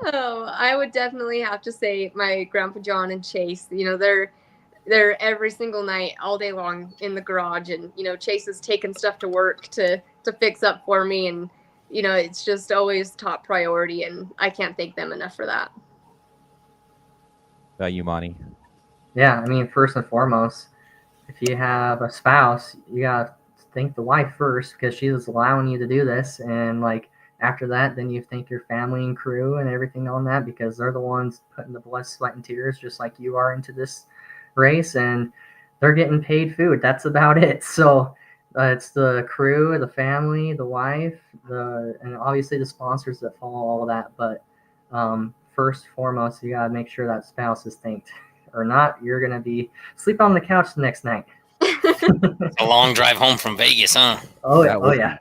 I would definitely have to say my Grandpa John and Chase. They're every single night, all day long in the garage, and Chase is taking stuff to work to fix up for me, and it's just always top priority, and I can't thank them enough for that. About you, Monty? Yeah, I mean, first and foremost, if you have a spouse, you gotta thank the wife first, because she's allowing you to do this, and like after that, then you thank your family and crew and everything on that, because they're the ones putting the blood, sweat, and tears just like you are into this race, and they're getting paid food. That's about it. So it's the crew, the family, the wife, and obviously the sponsors that follow all of that. But first and foremost, you gotta make sure that spouse is thanked. Or not, you're gonna be sleep on the couch the next night. A long drive home from Vegas, huh? Oh yeah.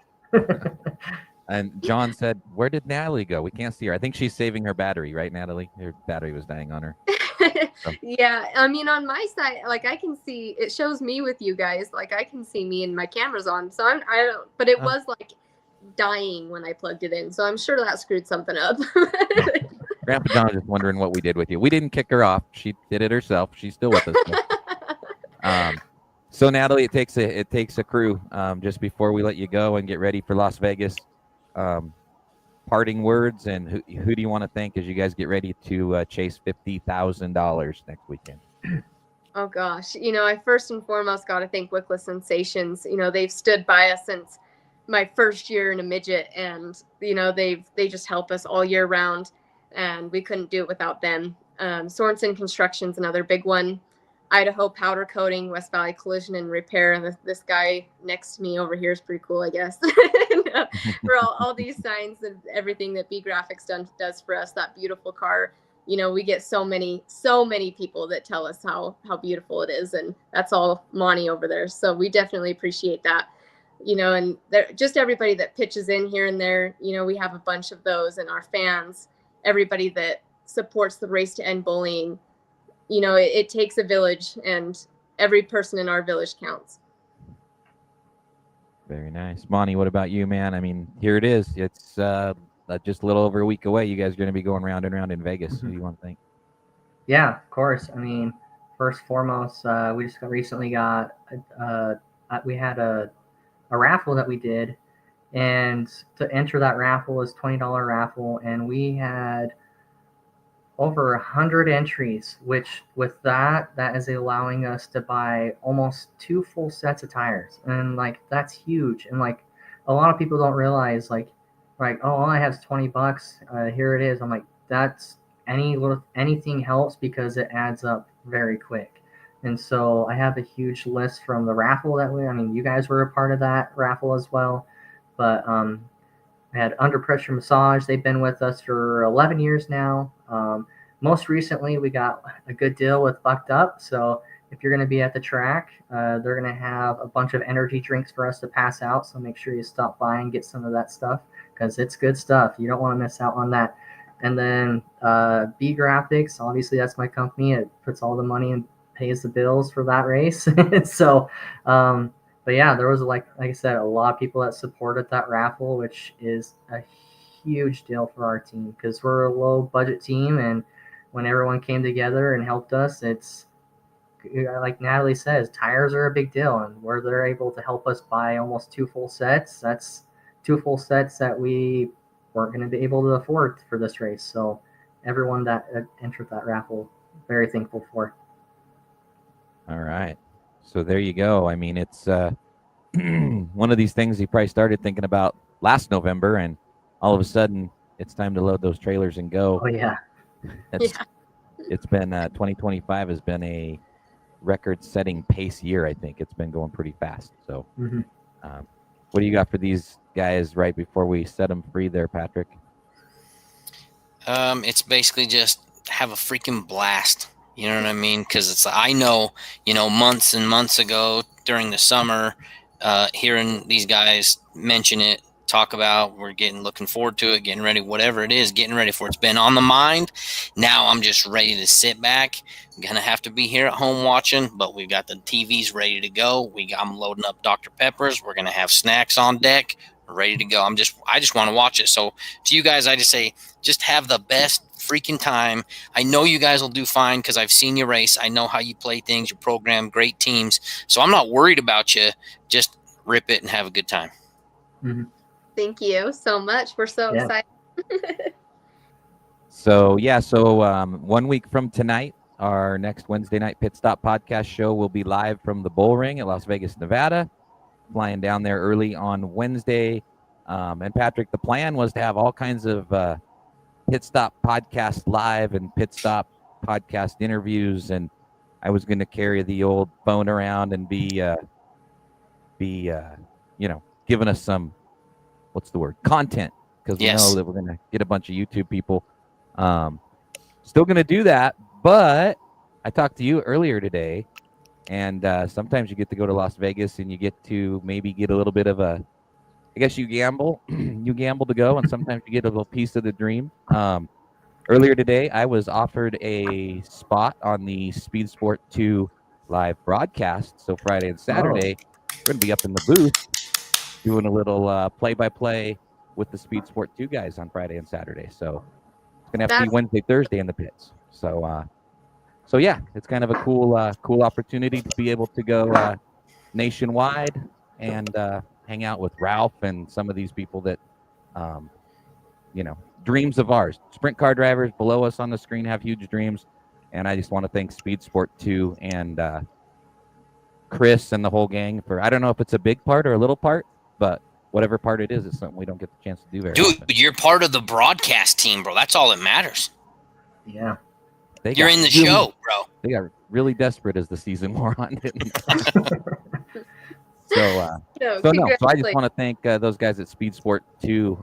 And John said, "Where did Natalie go? We can't see her. I think she's saving her battery, right, Natalie? Her battery was dying on her." So. Yeah, I mean, on my side, like I can see, it shows me with you guys. Like I can see me and my camera's on. So I don't, but it was like dying when I plugged it in. So I'm sure that screwed something up. Grandpa John is just wondering what we did with you. We didn't kick her off. She did it herself. She's still with us. So Natalie, it takes a crew. Just before we let you go and get ready for Las Vegas, parting words, and who do you want to thank as you guys get ready to chase $50,000 next weekend? Oh gosh, I first and foremost got to thank Wickless Sensations. They've stood by us since my first year in a midget, and they just help us all year round, and we couldn't do it without them. Sorensen Construction's another big one. Idaho Powder Coating, West Valley Collision and Repair, and this guy next to me over here is pretty cool, I guess. For all these signs and everything that B Graphics does for us, that beautiful car. We get so many people that tell us how beautiful it is, and that's all Monty over there. So we definitely appreciate that. And just everybody that pitches in here and there. We have a bunch of those, and our fans, everybody that supports the Race to End Bullying. It takes a village, and every person in our village counts. Very nice. Monty, what about you, man? I mean, here it is. It's just a little over a week away. You guys are going to be going round and round in Vegas. Who do you want to thank? Yeah, of course. I mean, first and foremost, we just recently got, we had a raffle that we did, and to enter that raffle was $20 raffle, and we had over 100 entries, which with that is allowing us to buy almost 2 full sets of tires, and like that's huge. And like a lot of people don't realize, like oh, all I have is $20, here it is. I'm like, that's anything helps, because it adds up very quick. And so I have a huge list from the raffle that you guys were a part of that raffle as well. But we had Under Pressure Massage. They've been with us for 11 years now. Most recently, we got a good deal with Bucked Up. So if you're going to be at the track, they're going to have a bunch of energy drinks for us to pass out. So make sure you stop by and get some of that stuff because it's good stuff. You don't want to miss out on that. And then B Graphics, obviously that's my company. It puts all the money and pays the bills for that race. So, but yeah, there was like I said, a lot of people that supported that raffle, which is a huge deal for our team because we're a low budget team, and when everyone came together and helped us, it's like Natalie says, tires are a big deal, and where they're able to help us buy almost 2 full sets, that's 2 full sets that we weren't going to be able to afford for this race. So everyone that entered that raffle, very thankful for. All right. So there you go. I mean, it's one of these things you probably started thinking about last November, and all of a sudden it's time to load those trailers and go. Oh, yeah. It's been 2025 has been a record-setting pace year. I think it's been going pretty fast. So what do you got for these guys right before we set them free there, Patrick? It's basically just have a freaking blast. You know what I mean? Because it's I know, months and months ago during the summer, hearing these guys mention it, talk about, we're looking forward to it, getting ready, whatever it is, getting ready for it. It's been on the mind. Now I'm just ready to sit back. I'm gonna have to be here at home watching, but we've got the TVs ready to go. I'm loading up Dr. Peppers. We're gonna have snacks on deck, ready to go. I just want to watch it. So to you guys, I just say, just have the best freaking time. I know you guys will do fine because I've seen you race. I know how you play things, you program great teams. So I'm not worried about you. Just rip it and have a good time. Thank you so much. We're so excited. So 1 week from tonight, our next Wednesday night Pit Stop podcast show will be live from the Bull Ring at Las Vegas, Nevada. Flying down there early on Wednesday. And Patrick, the plan was to have all kinds of Pit Stop podcast live and Pit Stop podcast interviews, and I was going to carry the old phone around and be giving us some, content, because we know that we're going to get a bunch of YouTube people. Still going to do that, but I talked to you earlier today, and sometimes you get to go to Las Vegas and you get to maybe get a little bit of I guess you gamble to go, and sometimes you get a little piece of the dream. Earlier today, I was offered a spot on the Speed Sport 2 live broadcast. So Friday and Saturday, we're going to be up in the booth doing a little play-by-play with the Speed Sport 2 guys on Friday and Saturday. So it's going to have to be Wednesday, Thursday in the pits. So yeah, it's kind of a cool opportunity to be able to go nationwide and hang out with Ralph and some of these people that, dreams of ours. Sprint car drivers below us on the screen have huge dreams, and I just want to thank Speed Sport 2 and Chris and the whole gang for, I don't know if it's a big part or a little part, but whatever part it is, it's something we don't get the chance to do very often. Dude, you're part of the broadcast team, bro. That's all that matters. Yeah. You're in the show, bro. They got really desperate as the season wore on, didn't they? So I just want to thank those guys at Speed Sport 2.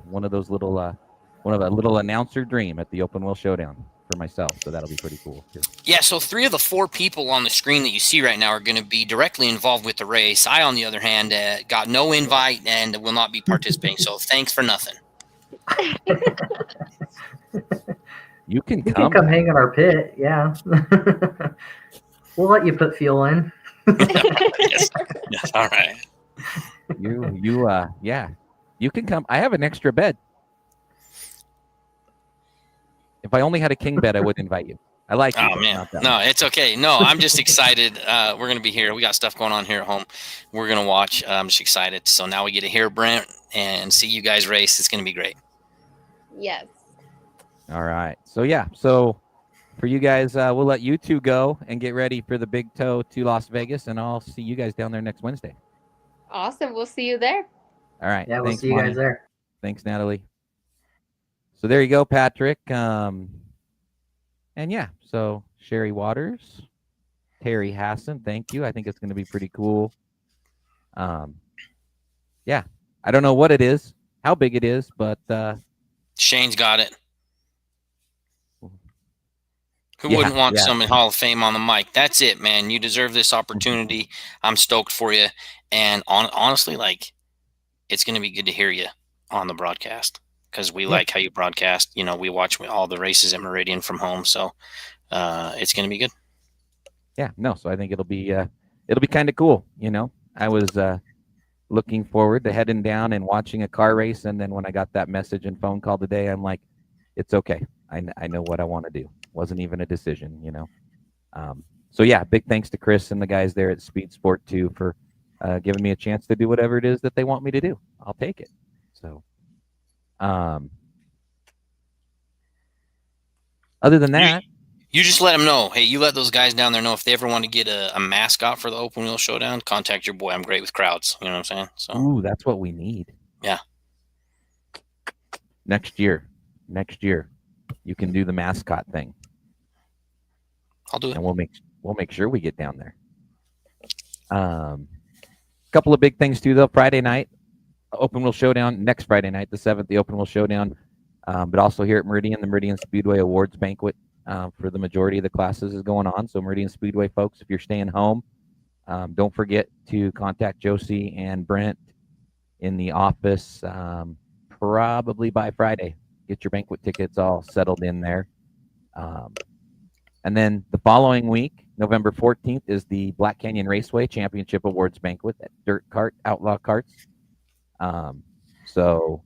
One of those little, one of a little announcer dream at the Open Wheel Showdown for myself. So that'll be pretty cool too. Yeah. So 3 of the 4 people on the screen that you see right now are going to be directly involved with the race. I, on the other hand, got no invite and will not be participating. So thanks for nothing. You can come hang in our pit. Yeah. We'll let you put fuel in. Yes. All right. You can come. I have an extra bed. If I only had a king bed, I would invite you. I like you. Oh, man. No, it's okay. No, I'm just excited. We're going to be here. We got stuff going on here at home. We're going to watch. I'm just excited. So now we get to hear Brent and see you guys race. It's going to be great. Yes. All right. So for you guys, we'll let you two go and get ready for the big tow to Las Vegas, and I'll see you guys down there next Wednesday. Awesome. We'll see you there. All right. Yeah, Thanks, we'll see you guys there. Thanks, Natalie. So there you go, Patrick. So Sherry Waters, Terry Hassan, thank you. I think it's going to be pretty cool. yeah, I don't know what it is, how big it is, but Shane's got it. Who Yeah, wouldn't want yeah. some in Hall of Fame on the mic? That's it, man. You deserve this opportunity. I'm stoked for you. And honestly, like, it's going to be good to hear you on the broadcast because we like how you broadcast. You know, we watch all the races at Meridian from home. So it's going to be good. Yeah, no. So I think it'll be kind of cool. You know, I was looking forward to heading down and watching a car race, and then when I got that message and phone call today, I'm like, it's okay. I know what I want to do. Wasn't even a decision, you know. So yeah, big thanks to Chris and the guys there at Speed Sport too for giving me a chance to do whatever it is that they want me to do. I'll take it. So, other than that, you just let them know. Hey, you let those guys down there know if they ever want to get a mascot for the Open Wheel Showdown, contact your boy. I'm great with crowds. You know what I'm saying? So, ooh, that's what we need. Yeah. Next year, you can do the mascot thing. I'll do it. And we'll make sure we get down there. Couple of big things too, though. Friday night, Open Wheel Showdown. Next Friday night, the 7th, the Open Wheel Showdown. But also here at Meridian, the Meridian Speedway Awards Banquet for the majority of the classes is going on. So Meridian Speedway folks, if you're staying home, don't forget to contact Josie and Brent in the office probably by Friday. Get your banquet tickets all settled in there. And then the following week, November 14th, is the Black Canyon Raceway Championship Awards Banquet at Dirt Kart Outlaw Karts. So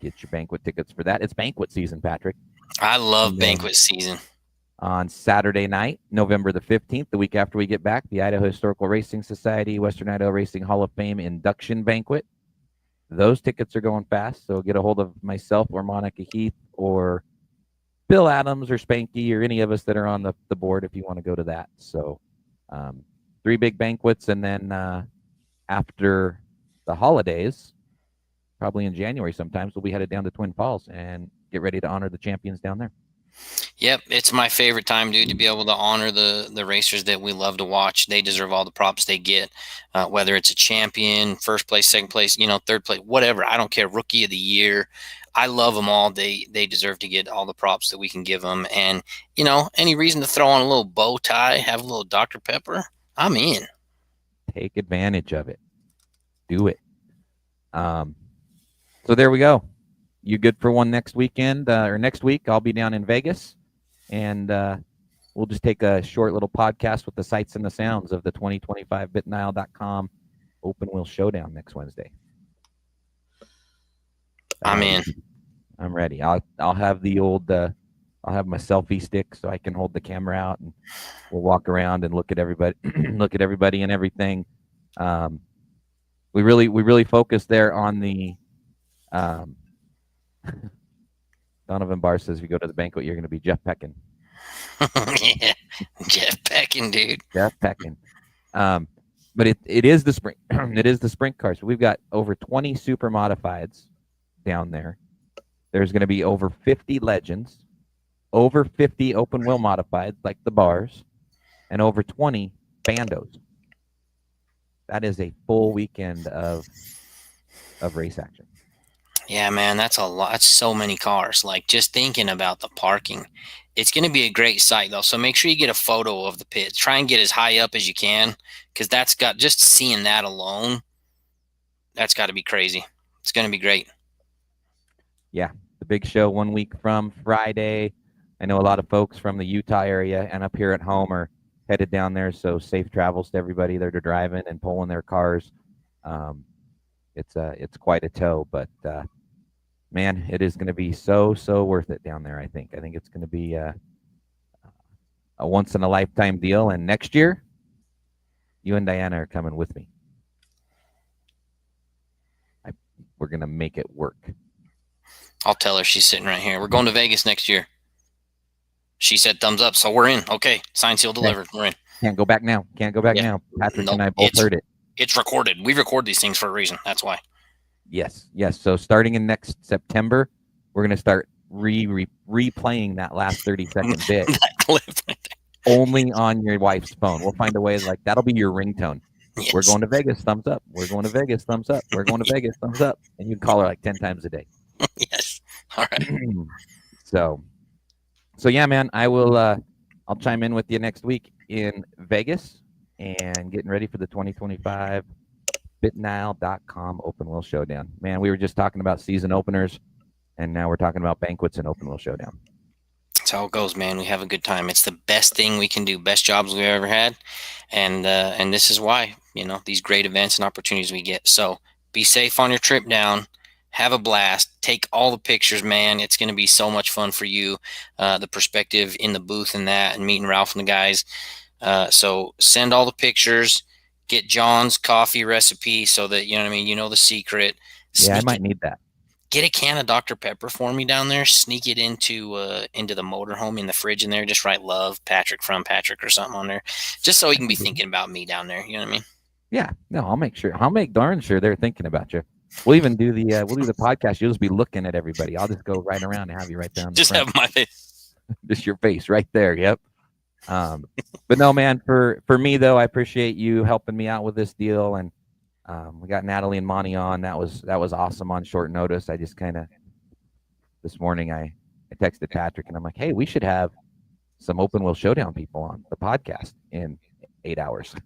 get your banquet tickets for that. It's banquet season, Patrick. I love banquet season. On Saturday night, November the 15th, the week after we get back, the Idaho Historical Racing Society Western Idaho Racing Hall of Fame Induction Banquet. Those tickets are going fast, so get a hold of myself or Monica Heath or Bill Adams or Spanky or any of us that are on the board if you want to go to that. So 3 big banquets, and then after the holidays, probably in January sometimes, we'll be headed down to Twin Falls and get ready to honor the champions down there. Yep, it's my favorite time, dude, to be able to honor the racers that we love to watch. They deserve all the props they get, whether it's a champion, first place, second place, third place, whatever. I don't care. Rookie of the year. I love them all. They deserve to get all the props that we can give them. And, any reason to throw on a little bow tie, have a little Dr. Pepper, I'm in. Take advantage of it. Do it. So there we go. You good for one next weekend or next week? I'll be down in Vegas, and we'll just take a short little podcast with the sights and the sounds of the 2025 BitNile.com Open Wheel Showdown next Wednesday. I'm in. I'm ready. I'll have the old I'll have my selfie stick so I can hold the camera out, and we'll walk around and look at everybody and everything. We really focus there on the Donovan Barr says if you go to the banquet, you're going to be Jeff Peckin. Yeah, Jeff Peckin, dude. Jeff Peckin. But it is the spring. It is the sprint cars. We've got over 20 super modifieds down there. There's going to be over 50 legends, over 50 open wheel modifieds like the bars, and over 20 bandos. That is a full weekend of race action. Yeah, man, that's a lot. That's so many cars. Like, just thinking about the parking, it's going to be a great sight, though. So make sure you get a photo of the pits. Try and get as high up as you can, because that's got, just seeing that alone, that's got to be crazy. It's going to be great. Yeah, the big show 1 week from Friday. I know a lot of folks from the Utah area and up here at home are headed down there, so safe travels to everybody that are driving and pulling their cars. It's quite a tow, but man, it is going to be so worth it down there. I think it's going to be a once in a lifetime deal. And next year, you and Diana are coming with me. We're going to make it work. I'll tell her. She's sitting right here. We're going to Vegas next year. She said thumbs up, so we're in. Okay, signed, sealed, delivered. We're in. Can't go back now. Now. Patrick and I both heard it. It's recorded. We record these things for a reason. That's why. Yes. So starting in next September, we're going to start replaying that last 30-second bit. That clip right there. Only on your wife's phone. We'll find a way that'll be your ringtone. Yes. We're going to Vegas, thumbs up. We're going to Vegas, thumbs up. We're going to Vegas, thumbs up. And you can call her like 10 times a day. Yes. All right. So yeah, man, I'll chime in with you next week in Vegas and getting ready for the 2025 bitnile.com Open Wheel Showdown. Man, we were just talking about season openers, and now we're talking about banquets and Open Wheel Showdown. That's how it goes, man. We have a good time. It's the best thing we can do, best jobs we've ever had, and this is why, these great events and opportunities we get. So be safe on your trip down. Have a blast. Take all the pictures, man. It's going to be so much fun for you. The perspective in the booth and that, and meeting Ralph and the guys. So send all the pictures. Get John's coffee recipe so that the secret. Yeah, I might need that. Get a can of Dr. Pepper for me down there. Sneak it into the motorhome in the fridge in there. Just write "Love Patrick" from Patrick or something on there, just so he can be thinking about me down there. You know what I mean? Yeah. No, I'll make sure. I'll make darn sure they're thinking about you. We'll even do the podcast. You'll just be looking at everybody. I'll just go right around and have you right down. Just have my face. Just your face right there. Yep. But no, man. For me though, I appreciate you helping me out with this deal, and we got Natalie and Monty on. That was awesome on short notice. I just kind of this morning I texted Patrick and I'm like, hey, we should have some Open Wheel Showdown people on the podcast in 8 hours.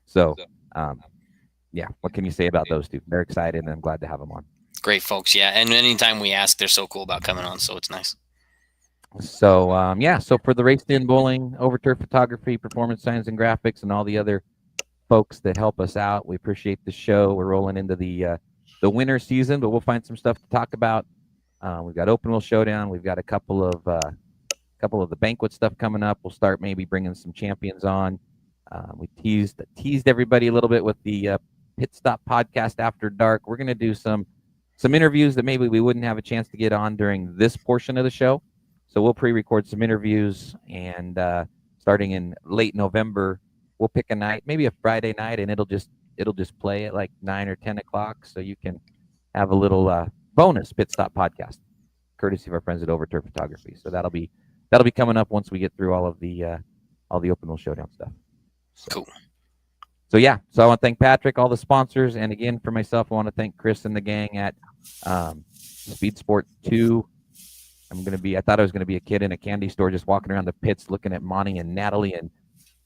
So, yeah, what can you say about those two? They're excited, and I'm glad to have them on. Great folks, yeah. And anytime we ask, they're so cool about coming on, so it's nice. So, so for the Race In Bowling, Overturf Photography, Performance Signs and Graphics, and all the other folks that help us out, we appreciate the show. We're rolling into the winter season, but we'll find some stuff to talk about. We've got Open Wheel Showdown. We've got a couple of the banquet stuff coming up. We'll start maybe bringing some champions on. We teased everybody a little bit with the Pit Stop podcast after dark. We're going to do some interviews that maybe we wouldn't have a chance to get on during this portion of the show. So we'll pre-record some interviews, and starting in late November, we'll pick a night, maybe a Friday night, and it'll just play at like 9 or 10 o'clock, so you can have a little bonus Pit Stop podcast, courtesy of our friends at Overturf Photography. So that'll be coming up once we get through all the Open Wheel Showdown stuff. So. Cool. So yeah, so I want to thank Patrick, all the sponsors, and again for myself, I want to thank Chris and the gang at Speed Sport 2. I thought I was gonna be a kid in a candy store just walking around the pits looking at Monty and Natalie and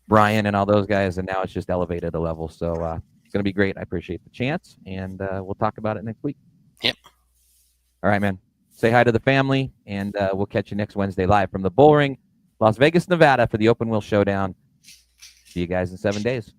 Brian and all those guys, and now it's just elevated a level. So it's gonna be great. I appreciate the chance, and we'll talk about it next week. Yep. All right, man. Say hi to the family, and we'll catch you next Wednesday live from the Bull Ring, Las Vegas, Nevada, for the Open Wheel Showdown. See you guys in 7 days.